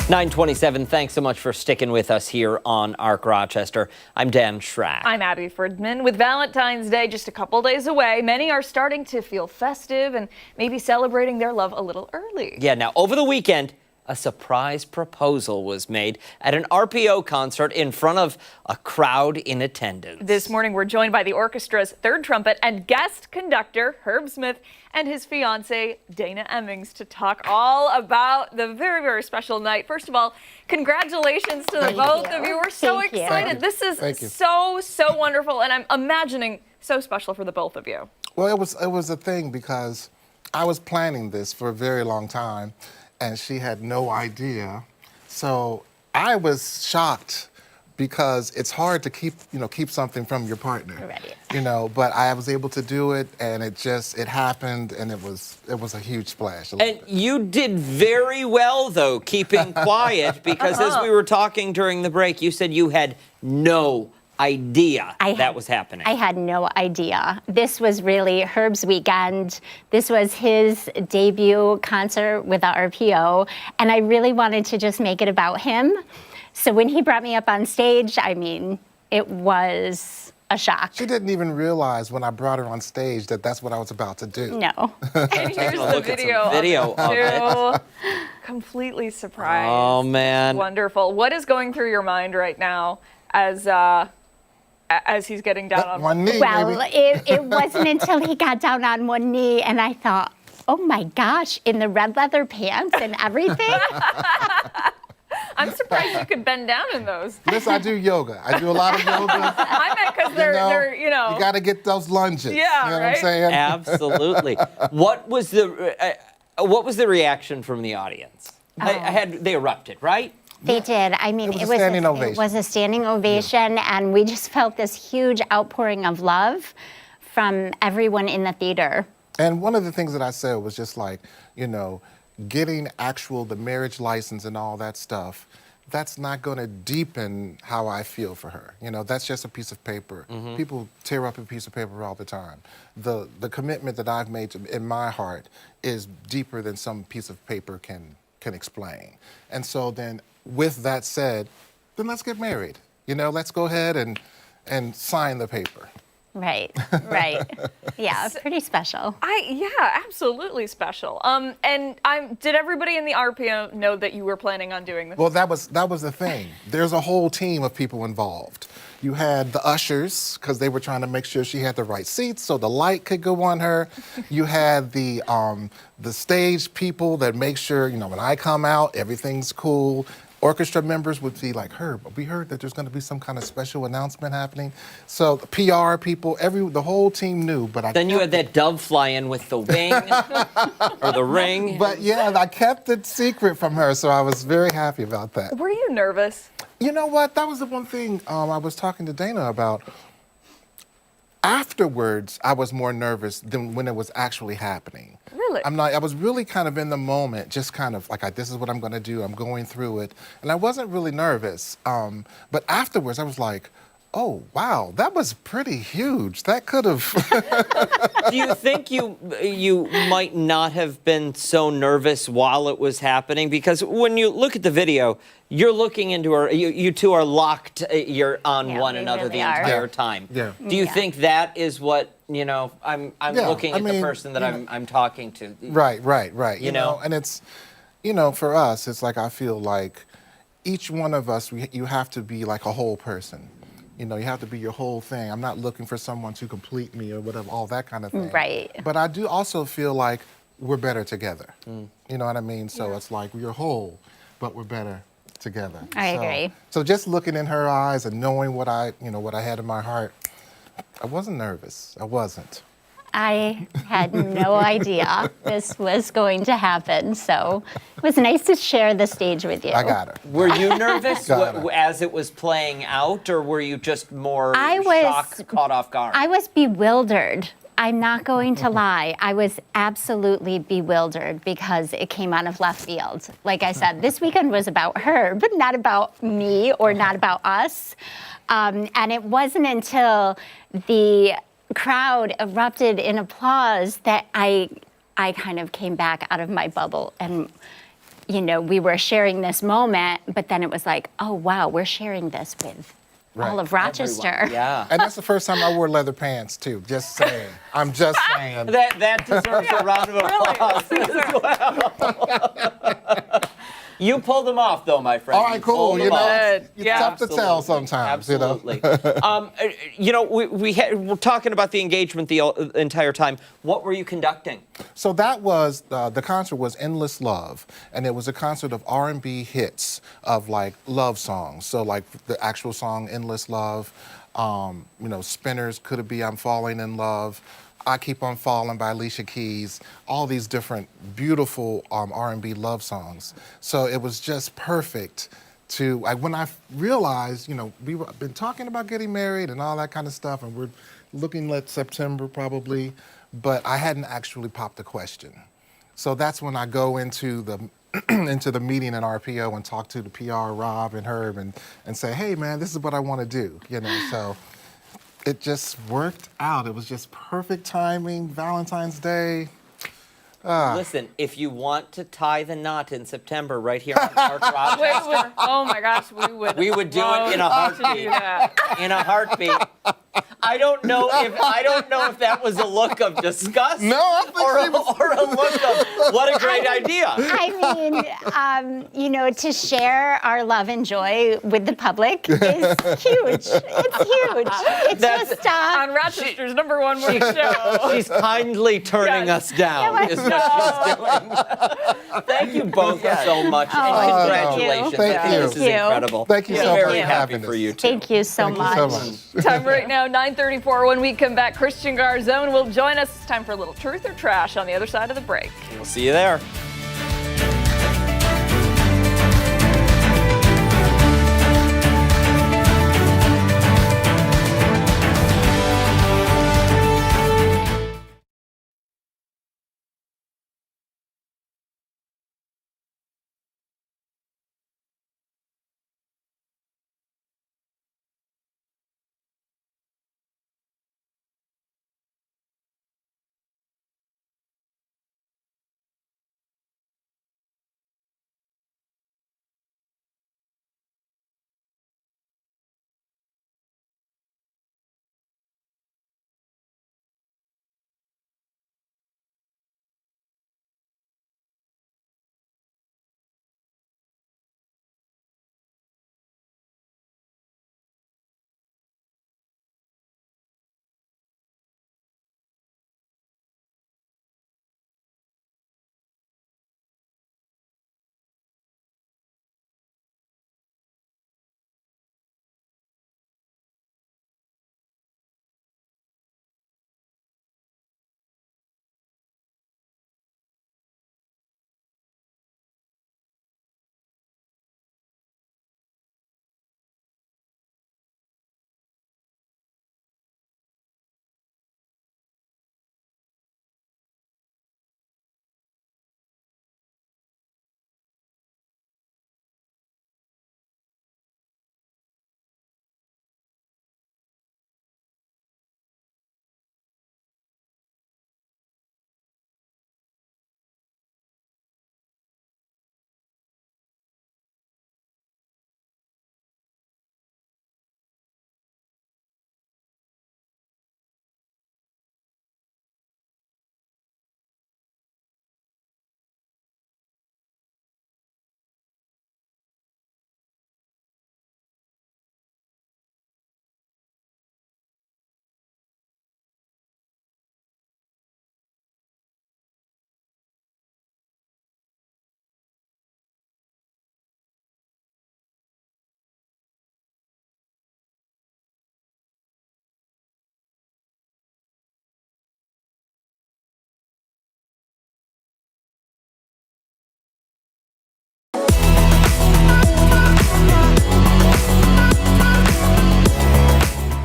(9:27). Thanks so much for sticking with us here on ARC Rochester. I'm Dan Schrack. I'm Abby Fridman. With Valentine's Day just a couple days away, many are starting to feel festive and maybe celebrating their love a little early. Yeah, now over the weekend, a surprise proposal was made at an RPO concert in front of a crowd in attendance. This morning, we're joined by the orchestra's third trumpet and guest conductor, Herb Smith, and his fiancée, Dana Emmings, to talk all about the very, very special night. First of all, congratulations to the both of you. We're so excited. This is so wonderful, and I'm imagining so special for the both of you. Well, it was a thing because I was planning this for a very long time, and she had no idea. So I was shocked because it's hard to keep something from your partner. Right. But I was able to do it, and it happened, and it was a huge splash. And you did very well, though, keeping quiet, because as we were talking during the break, you said you had no idea that was happening. I had no idea. This was really Herb's weekend. This was his debut concert with the RPO, and I really wanted to just make it about him. So when he brought me up on stage, I mean, it was a shock. She didn't even realize when I brought her on stage that that's what I was about to do. No. And here's the video of it. Completely surprised. Oh, man. Wonderful. What is going through your mind right now as he's getting down on one knee, Well, baby. it wasn't until he got down on one knee and I thought, oh my gosh, in the red leather pants and everything. I'm surprised you could bend down in those. Listen, I do yoga. I do a lot of yoga. I meant because they're You got to get those lunges. Yeah, you know right? what I'm saying? Absolutely. What was the reaction from the audience? They erupted, right? They did. I mean, It was a standing ovation. It was a standing ovation, and we just felt this huge outpouring of love from everyone in the theater. And one of the things that I said was just like, getting the marriage license and all that stuff, that's not going to deepen how I feel for her. That's just a piece of paper. People tear up a piece of paper all the time. The commitment that I've made in my heart is deeper than some piece of paper can explain. And so then, with that said, then let's get married. Let's go ahead and sign the paper. Right. Yeah, pretty special. Yeah, absolutely special. And did everybody in the RPO know that you were planning on doing this? Well, that was the thing. There's a whole team of people involved. You had the ushers, because they were trying to make sure she had the right seats so the light could go on her. You had the stage people that make sure, when I come out, everything's cool. Orchestra members would be like, Herb, we heard that there's going to be some kind of special announcement happening. So the PR people, the whole team knew, but Then you had that dove fly in with the wing or the ring. But yeah, I kept it secret from her, so I was very happy about that. Were you nervous? You know what? That was the one thing I was talking to Dana about. Afterwards, I was more nervous than when it was actually happening. Really? I was really kind of in the moment, just kind of like, this is what I'm going to do. I'm going through it. And I wasn't really nervous. But afterwards, I was like, oh, wow, that was pretty huge. That could have... Do you think you might not have been so nervous while it was happening? Because when you look at the video, you're looking into her, you two are locked, you're on one another really the are. entire time. Yeah. Do you think that is what, I'm looking at the person that I'm talking to? Right. You know? And it's, for us, it's like, I feel like each one of us, you have to be like a whole person. You have to be your whole thing. I'm not looking for someone to complete me or whatever, all that kind of thing. Right. But I do also feel like we're better together. You know what I mean? So it's like we're whole, but we're better together. I agree. So just looking in her eyes and knowing what I had in my heart, I wasn't nervous. I wasn't. I had no idea this was going to happen, so it was nice to share the stage with you. I got her. Were you nervous Got her. as it was playing out, or were you just more caught off guard? I was bewildered. I'm not going to lie. I was absolutely bewildered because it came out of left field. Like I said, this weekend was about her, but not about me or not about us. And it wasn't until the crowd erupted in applause that I kind of came back out of my bubble. And, we were sharing this moment, but then it was like, oh, wow, we're sharing this with all of Rochester. Everyone. Yeah. And that's the first time I wore leather pants, too. Just saying. I'm just saying. That deserves a round of applause as well. You pulled them off, though, my friend. All right, cool. Pulled them off. It's Yeah. tough to tell sometimes. Absolutely. We're talking about the engagement the entire time. What were you conducting? So that was, the concert was Endless Love, and it was a concert of R&B hits of like love songs. So like the actual song Endless Love, Spinners, Could It Be I'm Falling in Love, I Keep on Falling by Alicia Keys, all these different beautiful R&B love songs. So it was just perfect to, when I realized, we've been talking about getting married and all that kind of stuff, and we're looking at September probably, but I hadn't actually popped the question. So that's when I go into the into the meeting at RPO and talk to the PR, Rob and Herb, and say, hey man, this is what I want to do, so it just worked out. It was just perfect timing, Valentine's Day. Listen, if you want to tie the knot in September right here on Park Rochester, Oh my gosh, we would we would do it in a love to do heartbeat. that. In a heartbeat. I don't know if that was a look of disgust No, I think or she was- a look of what a great idea. I mean, you know, to share our love and joy with the public is huge. It's huge. It's That's- just On Rochester's number one morning show. She's kindly turning Yes. us down, is what she's doing. Thank you both so much, and Oh, congratulations. thank you. This is Thank you. incredible. Thank you We're so much very for happy having for us. you too. Thank you so Thank much. you so much. Time right now, 9:34. When we come back, Christian Garzone will join us. It's time for a little truth or trash on the other side of the break. We'll see you there.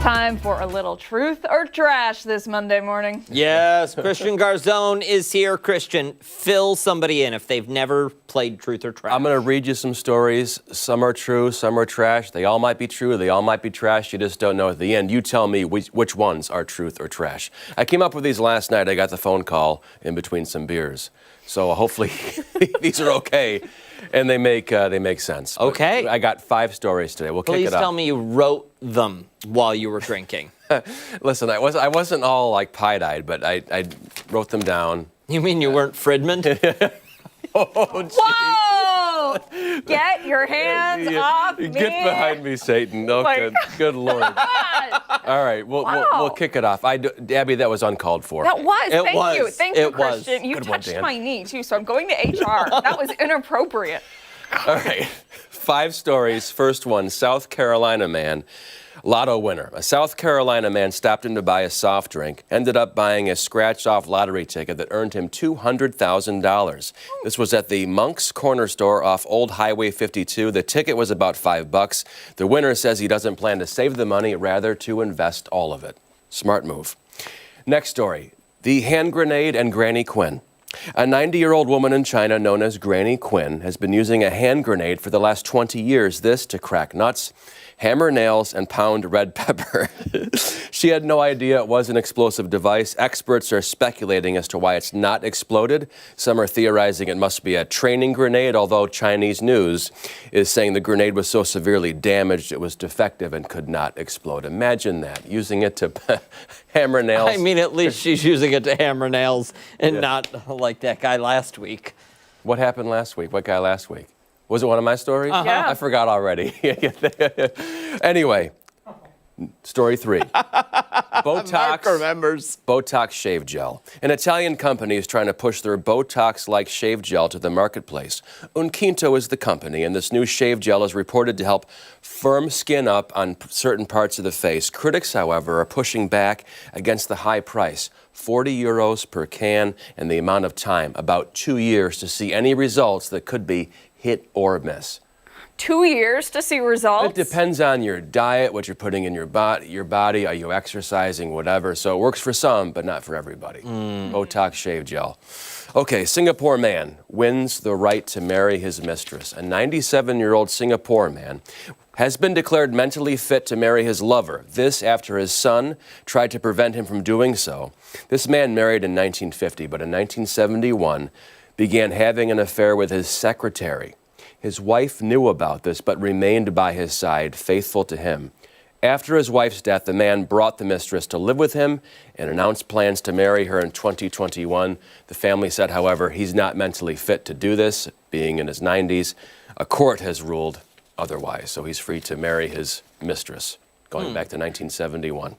Time for a little truth or trash this Monday morning. Yes, Christian Garzone is here. Christian, fill somebody in if they've never played truth or trash. I'm going to read you some stories. Some are true, some are trash. They all might be true, they all might be trash. You just don't know at the end. You tell me which ones are truth or trash. I came up with these last night. I got the phone call in between some beers. So hopefully these are okay and they make sense. But Okay. I got 5 stories today. We'll kick Please it off. tell me you wrote them while you were drinking. Listen, I wasn't all like pie-eyed, but I wrote them down. You mean you weren't Fridman? Whoa! Get your hands off me! Get behind me, Satan. Oh, Like- good Lord. All right, we'll kick it off. Abby, that was uncalled for. That was. It Thank was. you. Thank you, It was. Christian. You Good one, touched Dan. my knee, too, so I'm going to HR. That was inappropriate. All right, 5 stories. First one, South Carolina man, lotto winner. A South Carolina man stopped in to buy a soft drink, ended up buying a scratch-off lottery ticket that earned him $200,000. This was at the Monk's Corner store off Old Highway 52. The ticket was about $5. The winner says he doesn't plan to save the money, rather to invest all of it. Smart move. Next story, the hand grenade and Granny Quinn. A 90-year-old woman in China known as Granny Quinn has been using a hand grenade for the last 20 years, this to crack nuts. hammer nails, and pound red pepper. She had no idea it was an explosive device. Experts are speculating as to why it's not exploded. Some are theorizing it must be a training grenade, although Chinese news is saying the grenade was so severely damaged it was defective and could not explode. Imagine that, using it to hammer nails. I mean, at least she's using it to hammer nails and not like that guy last week. What happened last week? What guy last week? Was it one of my stories? Yeah. I forgot already. Anyway, story 3. Mark remembers. Botox shave gel. An Italian company is trying to push their Botox-like shave gel to the marketplace. Unquinto is the company, and this new shave gel is reported to help firm skin up on certain parts of the face. Critics, however, are pushing back against the high price. 40 euros per can, and the amount of time, about 2 years, to see any results that could be hit or miss. 2 years to see results? It depends on your diet, what you're putting in your body, are you exercising, whatever. So it works for some, but not for everybody. Botox shave gel. Okay, Singapore man wins the right to marry his mistress. A 97-year-old Singapore man has been declared mentally fit to marry his lover. This after his son tried to prevent him from doing so. This man married in 1950, but in 1971 began having an affair with his secretary. His wife knew about this, but remained by his side, faithful to him. After his wife's death, the man brought the mistress to live with him and announced plans to marry her in 2021. The family said, however, he's not mentally fit to do this, being in his 90s. A court has ruled otherwise, so he's free to marry his mistress, going back to 1971.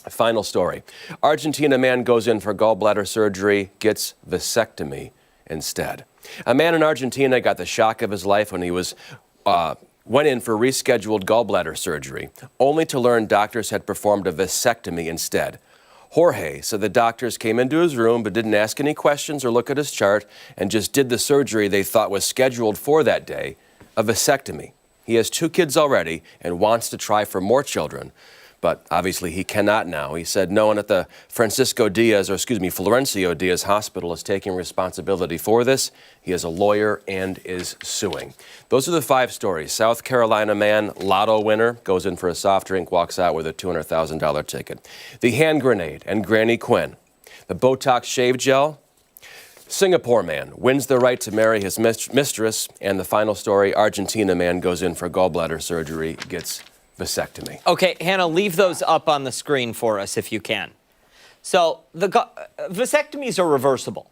Final story. Argentina man goes in for gallbladder surgery, gets vasectomy instead. A man in Argentina got the shock of his life when he went in for rescheduled gallbladder surgery, only to learn doctors had performed a vasectomy instead. Jorge said the doctors came into his room but didn't ask any questions or look at his chart and just did the surgery they thought was scheduled for that day, a vasectomy. He has 2 kids already and wants to try for more children, but obviously he cannot now. He said no one at the Florencio Diaz Hospital is taking responsibility for this. He is a lawyer and is suing. Those are the 5 stories. South Carolina man, lotto winner, goes in for a soft drink, walks out with a $200,000 ticket. The hand grenade and Granny Quinn. The Botox shave gel. Singapore man wins the right to marry his mistress. And the final story, Argentina man goes in for gallbladder surgery, gets vasectomy. Okay, Hannah, leave those up on the screen for us if you can. So the vasectomies are reversible.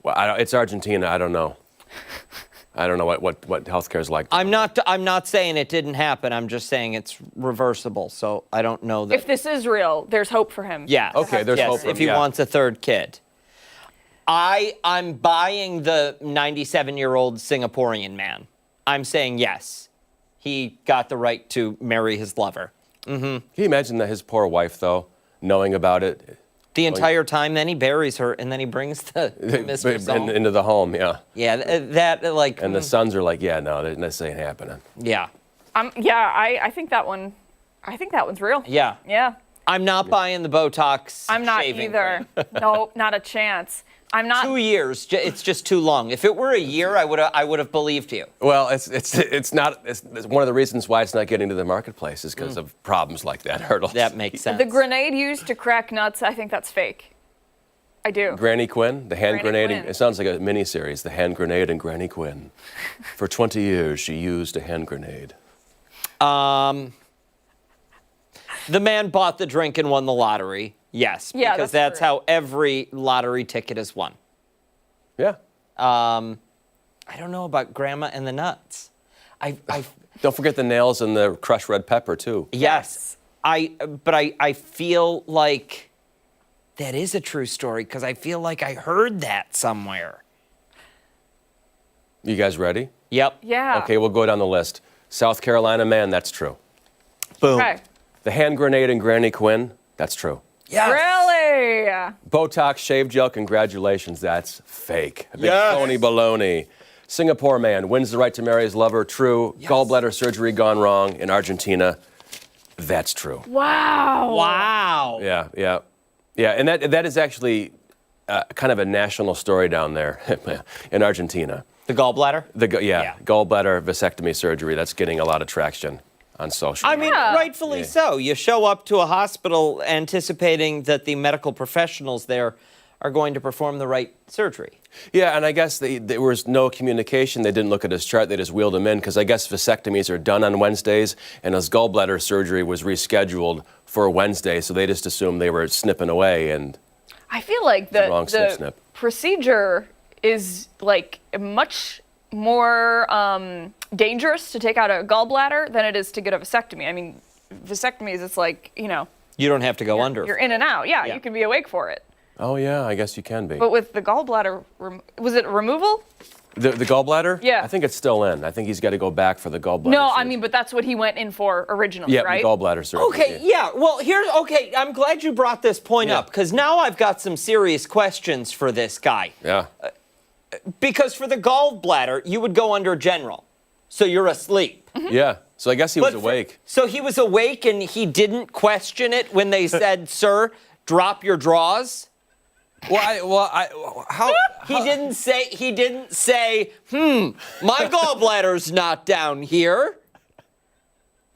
Well, it's Argentina. I don't know. I don't know what healthcare is like. I'm not saying it didn't happen. I'm just saying it's reversible. So I don't know that. If this is real, there's hope for him. Yeah. Okay, there's hope for him. If he wants a 3rd kid. I'm buying the 97-year-old Singaporean man. I'm saying yes. He got the right to marry his lover. Can you imagine that his poor wife, though, knowing about it? The entire time, then he buries her, and then he brings the mistress home. Into the home, yeah. Yeah, that like... And the sons are like, yeah, no, this ain't happening. Yeah. I think that one, I think that one's real. Yeah. Yeah. I'm not buying the Botox I'm not shaving either. cream. No, not a chance. I'm not. 2 years, it's just too long. If it were a year, I would have believed you. Well, it's not. It's one of the reasons why it's not getting to the marketplace is because of problems like that, hurdles. That makes sense. The grenade used to crack nuts, I think that's fake. I do. Granny Quinn, the hand Granny grenade. Quinn. It sounds like a miniseries, The Hand Grenade and Granny Quinn. For 20 years, she used a hand grenade. The man bought the drink and won the lottery. Yes, Yeah, because that's that's how every lottery ticket is won. Yeah. I don't know about grandma and the nuts. Don't forget the nails and the crushed red pepper too. Yes. But I feel like that is a true story because I feel like I heard that somewhere. You guys ready? Yep. Yeah. Okay, we'll go down the list. South Carolina man, that's true. Boom. Okay. The hand grenade and Granny Quinn, that's true. Yes. Really? Botox shave gel, congratulations, that's fake. A big Yes. phony baloney. Singapore man wins the right to marry his lover, true. Yes. Gallbladder surgery gone wrong in Argentina, that's true. Wow. Oh. Wow. Yeah, and that is actually kind of a national story down there in Argentina. The gallbladder? Gallbladder vasectomy surgery, that's getting a lot of traction. on social. I mean, rightfully so. You show up to a hospital anticipating that the medical professionals there are going to perform the right surgery. Yeah, and I guess there was no communication. They didn't look at his chart. They just wheeled him in because I guess vasectomies are done on Wednesdays, and his gallbladder surgery was rescheduled for Wednesday, so they just assumed they were snipping away. And I feel like wrong the snip. procedure is like much more dangerous to take out a gallbladder than it is to get a vasectomy. I mean, vasectomies, it's like, you don't have to go under. You're in and out. Yeah, you can be awake for it. Oh, yeah, I guess you can be. But with the gallbladder, was it removal? The gallbladder? Yeah. I think it's still in. I think he's got to go back for the gallbladder. No, surgery. I mean, but that's what he went in for originally, Yeah, right? the gallbladder surgery. Okay, yeah. Well, I'm glad you brought this point up, because now I've got some serious questions for this guy. Yeah. Because for the gallbladder, you would go under general. So you're asleep. Yeah. So I guess he was awake. So he was awake and he didn't question it when they said, "Sir, drop your drawers"? How? He didn't say, my gallbladder's not down here.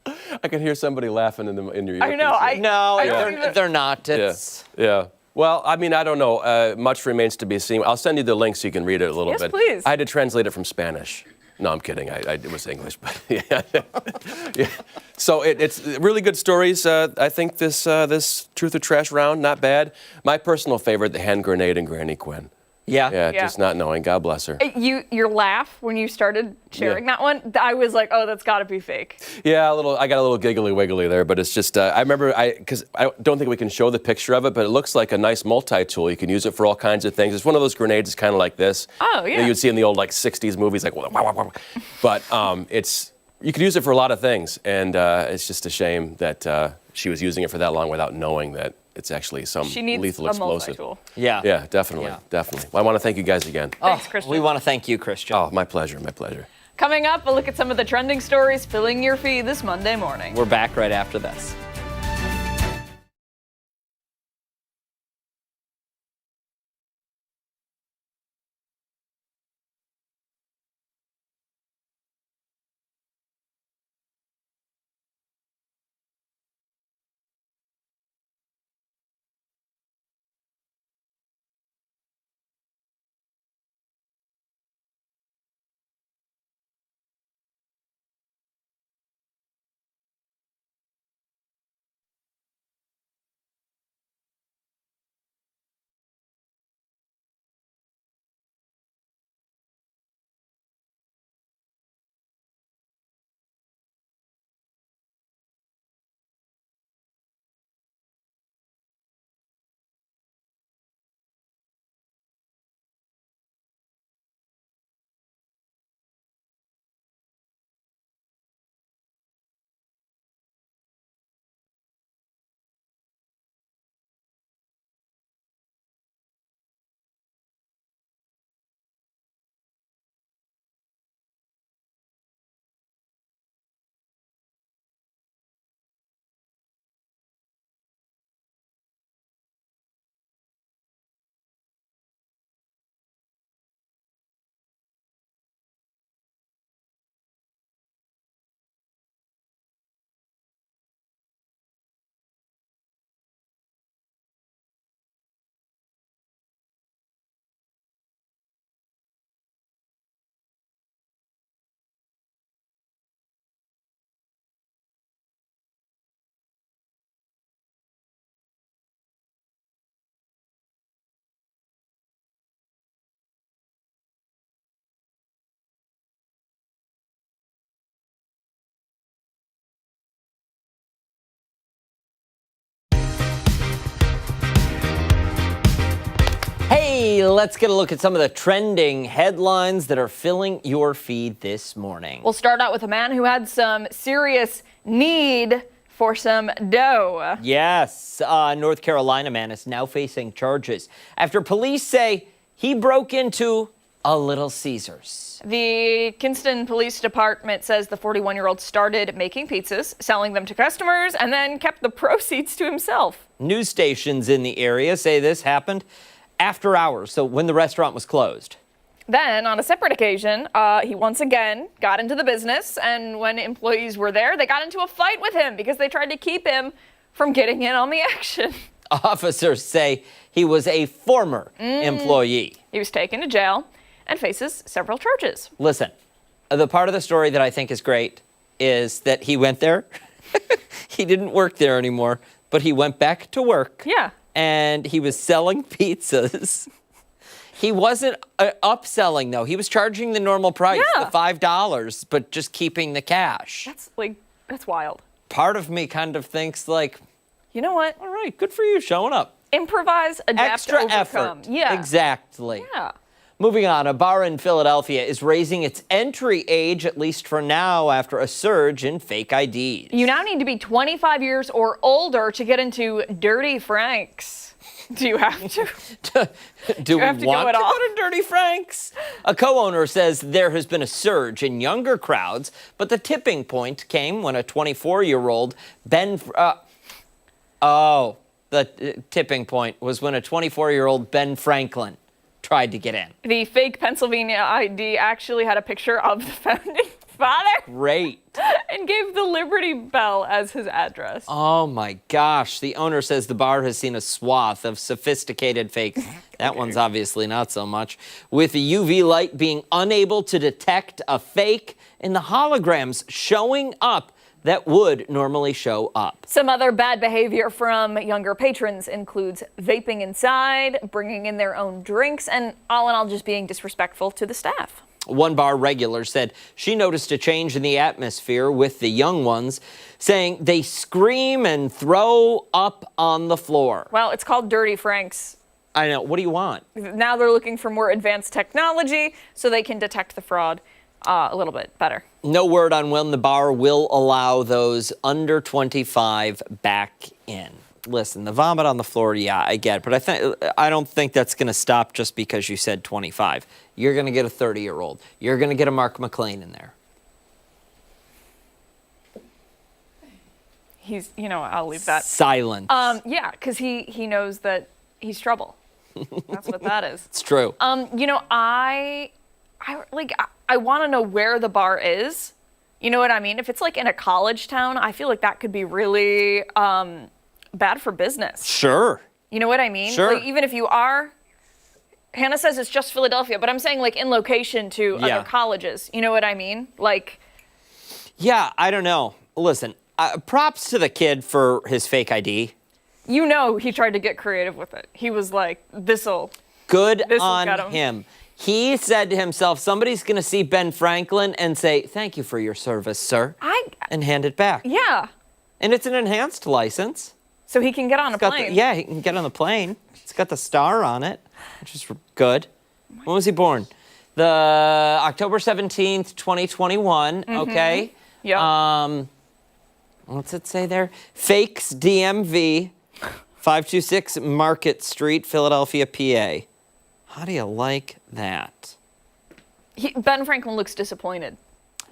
I can hear somebody laughing in your ear. I know. They're not. It's... Yeah. Well, I mean, I don't know. Much remains to be seen. I'll send you the link so you can read it a little bit. Yes, please. I had to translate it from Spanish. No, I'm kidding. It was English, but yeah. Yeah. So it's really good stories. I think this Truth or Trash round, not bad. My personal favorite, the hand grenade and Granny Quinn. Yeah. Just not knowing. God bless her. Your laugh when you started sharing that one, I was like, oh, that's got to be fake. Yeah, I got a little giggly wiggly there, but it's just, I remember, because I don't think we can show the picture of it, but it looks like a nice multi-tool. You can use it for all kinds of things. It's one of those grenades, it's kind of like this. Oh, yeah. You'd see in the old, 60s movies, like, wow, wow, wow. But you could use it for a lot of things, and it's just a shame that she was using it for that long without knowing that it's actually some lethal explosive. Multi-tool. Yeah, definitely. Well, I want to thank you guys again. Thanks, Christian. We want to thank you, Christian. Oh, my pleasure. Coming up, a look at some of the trending stories filling your feed this Monday morning. We're back right after this. Hey, let's get a look at some of the trending headlines that are filling your feed this morning. We'll start out with a man who had some serious need for some dough. Yes, North Carolina man is now facing charges after police say he broke into a Little Caesars. The Kinston Police Department says the 41-year-old started making pizzas, selling them to customers, and then kept the proceeds to himself. News stations in the area say this happened after hours, so when the restaurant was closed. Then, on a separate occasion, he once again got into the business, and when employees were there, they got into a fight with him because they tried to keep him from getting in on the action. Officers say he was a former employee. He was taken to jail and faces several charges. Listen, the part of the story that I think is great is that he went there. He didn't work there anymore, but he went back to work. Yeah. And he was selling pizzas. He wasn't upselling, though. He was charging the normal price, Yeah. the $5, but just keeping the cash. That's wild. Part of me kind of thinks, like, You know what? all right, good for you showing up. Improvise, adapt, Extra overcome. effort. Yeah. Exactly. Yeah. Moving on, a bar in Philadelphia is raising its entry age, at least for now, after a surge in fake IDs. You now need to be 25 years or older to get into Dirty Frank's. Do you have to? Do we have to go want at to all? go to Dirty Frank's? A co-owner says there has been a surge in younger crowds, but the tipping point came when a 24-year-old the tipping point was when a 24-year-old Ben Franklin tried to get in. The fake Pennsylvania ID actually had a picture of the founding father Great. and gave the Liberty Bell as his address. Oh my gosh. The owner says the bar has seen a swath of sophisticated fakes. That one's obviously not so much. With the UV light being unable to detect a fake and the holograms showing up that would normally show up. Some other bad behavior from younger patrons includes vaping inside, bringing in their own drinks, and all in all just being disrespectful to the staff. One bar regular said she noticed a change in the atmosphere with the young ones, saying they scream and throw up on the floor. Well, it's called Dirty Frank's. I know. What do you want? Now they're looking for more advanced technology so they can detect the fraud a little bit better. No word on when the bar will allow those under 25 back in. Listen, the vomit on the floor, yeah, I get it, but I don't think that's going to stop just because you said 25. You're going to get a 30-year-old. You're going to get a Mark McLean in there. He's, I'll leave that. Silence. Yeah, because he knows that he's trouble. That's what that is. It's true. I want to know where the bar is. You know what I mean? If it's like in a college town, I feel like that could be really bad for business. Sure. You know what I mean? Sure. Like, even if you are, Hannah says it's just Philadelphia, but I'm saying like in location to other colleges. You know what I mean? Like. Yeah, I don't know. Listen, props to the kid for his fake ID. He tried to get creative with it. He was like, this'll Good get on him. He said to himself, somebody's going to see Ben Franklin and say, thank you for your service, sir, and hand it back. Yeah. And it's an enhanced license. So he can get on a plane. He can get on the plane. It's got the star on it, which is good. When was he born? The October 17th, 2021, okay? Yeah. What's it say there? Fakes DMV, 526 Market Street, Philadelphia, PA. How do you like that? Ben Franklin looks disappointed.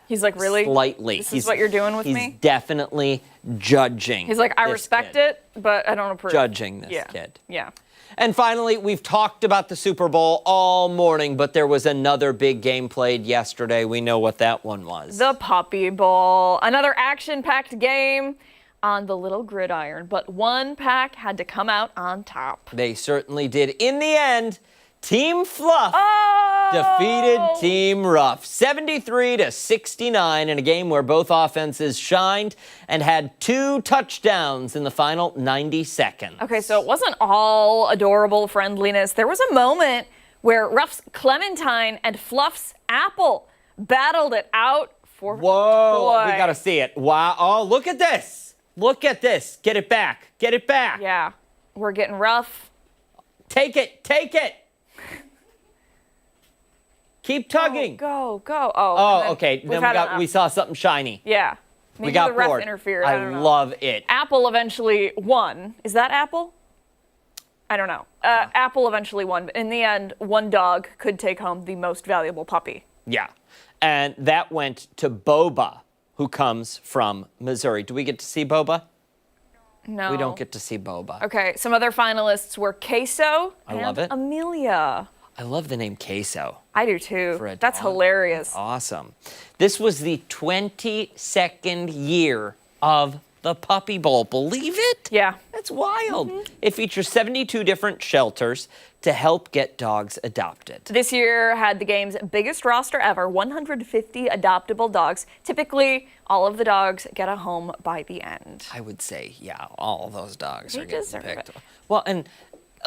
He's like, really? Slightly. This is what you're doing with me? He's definitely judging. He's like, I this respect kid. it, but I don't approve. Judging this kid. Yeah. And finally, we've talked about the Super Bowl all morning, but there was another big game played yesterday. We know what that one was. The Puppy Bowl. Another action-packed game on the little gridiron, but one pack had to come out on top. They certainly did. In the end, Team Fluff defeated Team Rough 73-69 in a game where both offenses shined and had 2 touchdowns in the final 90 seconds. Okay, so it wasn't all adorable friendliness. There was a moment where Rough's Clementine and Fluff's Apple battled it out for Whoa, toy. we got to see it. Wow. Oh, look at this. Look at this. Get it back. Get it back. Yeah, we're getting rough. Take it. Take it. Keep tugging. Go. Oh, Oh, okay. Then we saw something shiny. Yeah. Maybe We got the ref bored. interfered. I don't know. love it. Apple eventually won. Is that Apple? I don't know. Apple eventually won. But in the end, one dog could take home the most valuable puppy. Yeah. And that went to Boba, who comes from Missouri. Do we get to see Boba? No. We don't get to see Boba. Okay, some other finalists were Queso and love it. Amelia. I love the name Queso. I do too. For a That's dog. hilarious. Awesome. This was the 22nd year of the Puppy Bowl. Believe it? Yeah. That's wild. It features 72 different shelters to help get dogs adopted. This year had the game's biggest roster ever, 150 adoptable dogs. Typically, all of the dogs get a home by the end. I would say, yeah, all those dogs They are getting deserve picked. it. Well, and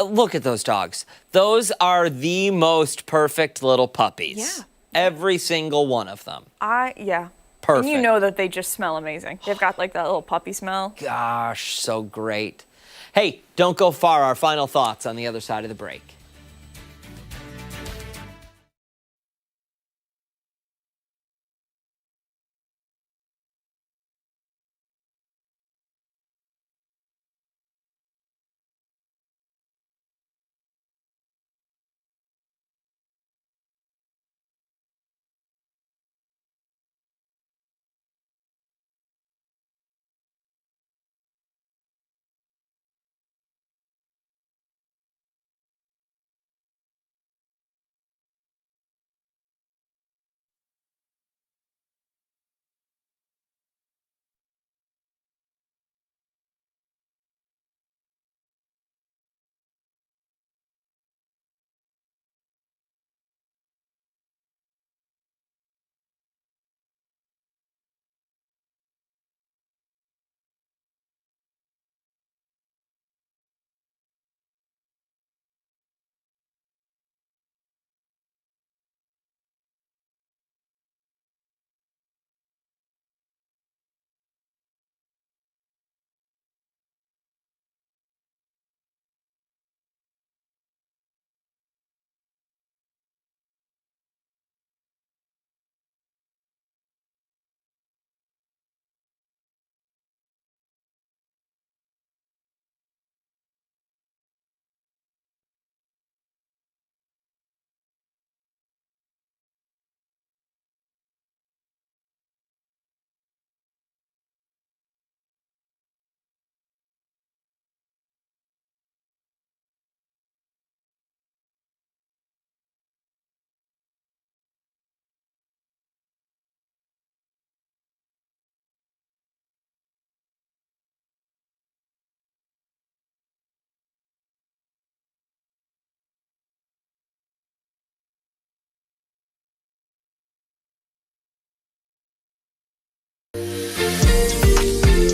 look at those dogs. Those are the most perfect little puppies. Yeah. Every single one of them. Yeah. Perfect. And you know that they just smell amazing. They've got like that little puppy smell. Gosh, so great. Hey, don't go far. Our final thoughts on the other side of the break.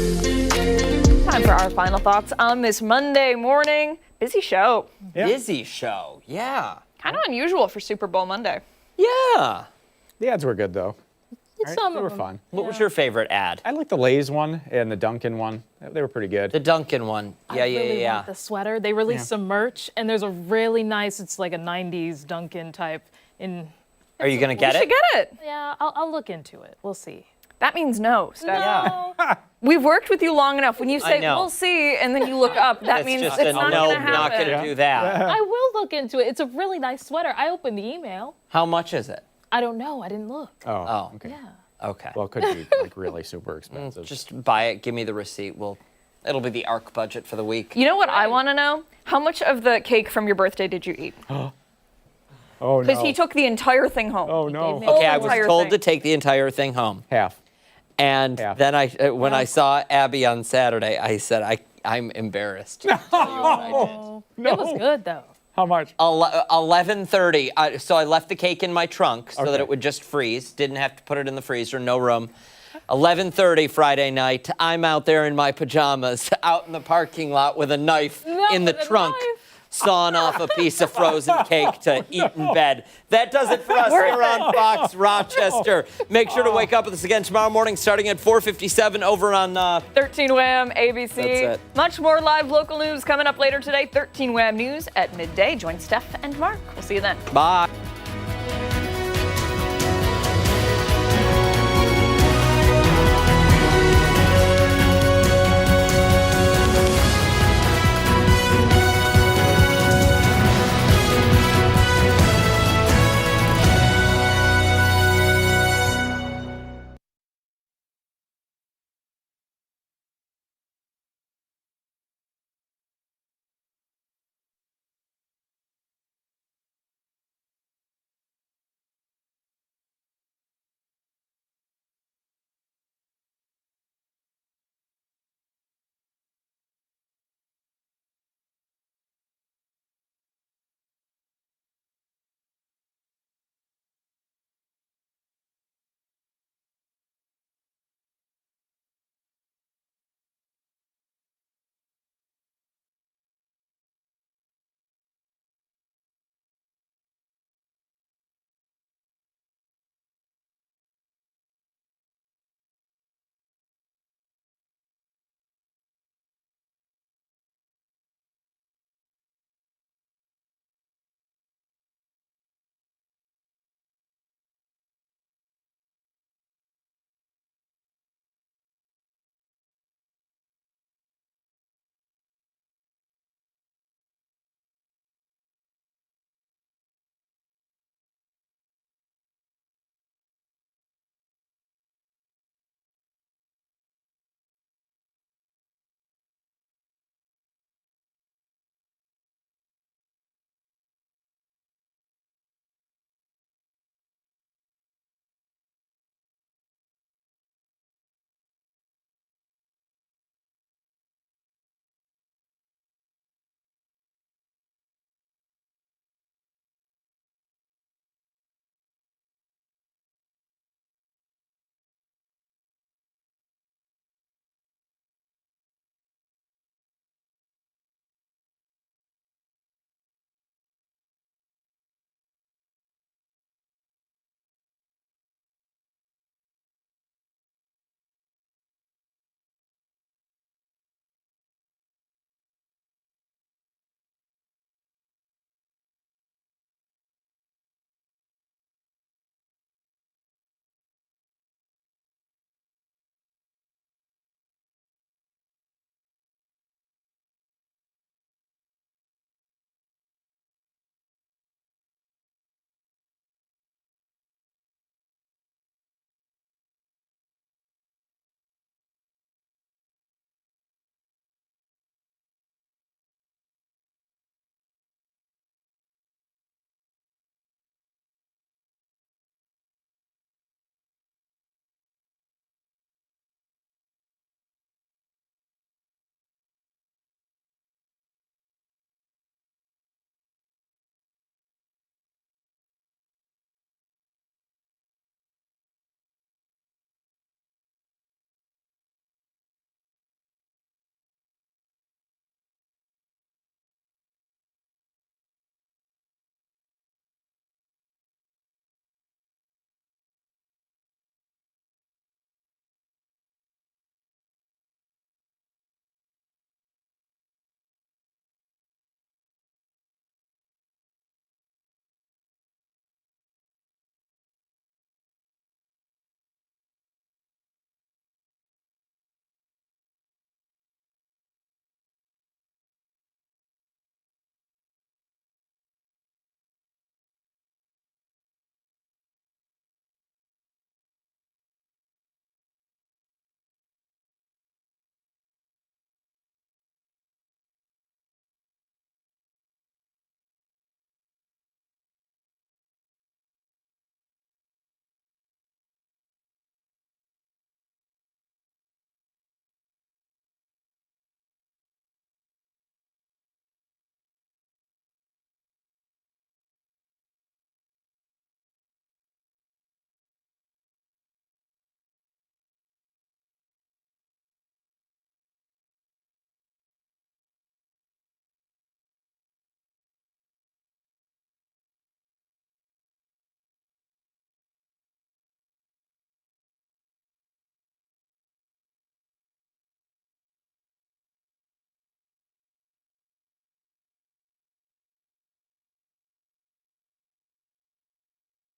Time for our final thoughts on this Monday morning. Busy show. Yeah. Busy show. Yeah. Kind of unusual for Super Bowl Monday. Yeah. The ads were good though. Some They of were them. fun. What was your favorite ad? I like the Lay's one and the Dunkin' one. They were pretty good. The Dunkin' one. Yeah, I really yeah. want the sweater. They released some merch, and there's a really nice. It's like a '90s Dunkin' type. Are you gonna get You should it? get it. Yeah, I'll look into it. We'll see. That means no, Steph. No. We've worked with you long enough. When you say know. we'll see, and then you look up, that It's means just it's a not no, going to happen. not gonna do that. I will look into it. It's a really nice sweater. I opened the email. How much is it? I don't know. I didn't look. Oh, okay. Yeah. Okay. Well, it could be like really super expensive. Just buy it. Give me the receipt. It'll be the ARC budget for the week. You know what I want to know? How much of the cake from your birthday did you eat? Oh Because no. he took the entire thing home. Oh no. me- Okay, I the was entire told thing. to take the entire thing home. Half. And Yeah. then when I saw Abby on Saturday, I said, I'm embarrassed. to tell you what I did. It was good though. How much? 11:30. So I left the cake in my trunk so that Okay. it would just freeze. Didn't have to put it in the freezer. No room. 11:30 Friday night. I'm out there in my pajamas, out in the parking lot with a knife in the with a trunk, knife. sawing off a piece of frozen cake to eat in bed. That does it for us here on Fox Rochester. Make sure to wake up with us again tomorrow morning, starting at 4:57 over on. 13 Wham, ABC. That's it. Much more live local news coming up later today. 13 Wham News at midday. Join Steph and Mark. We'll see you then. Bye.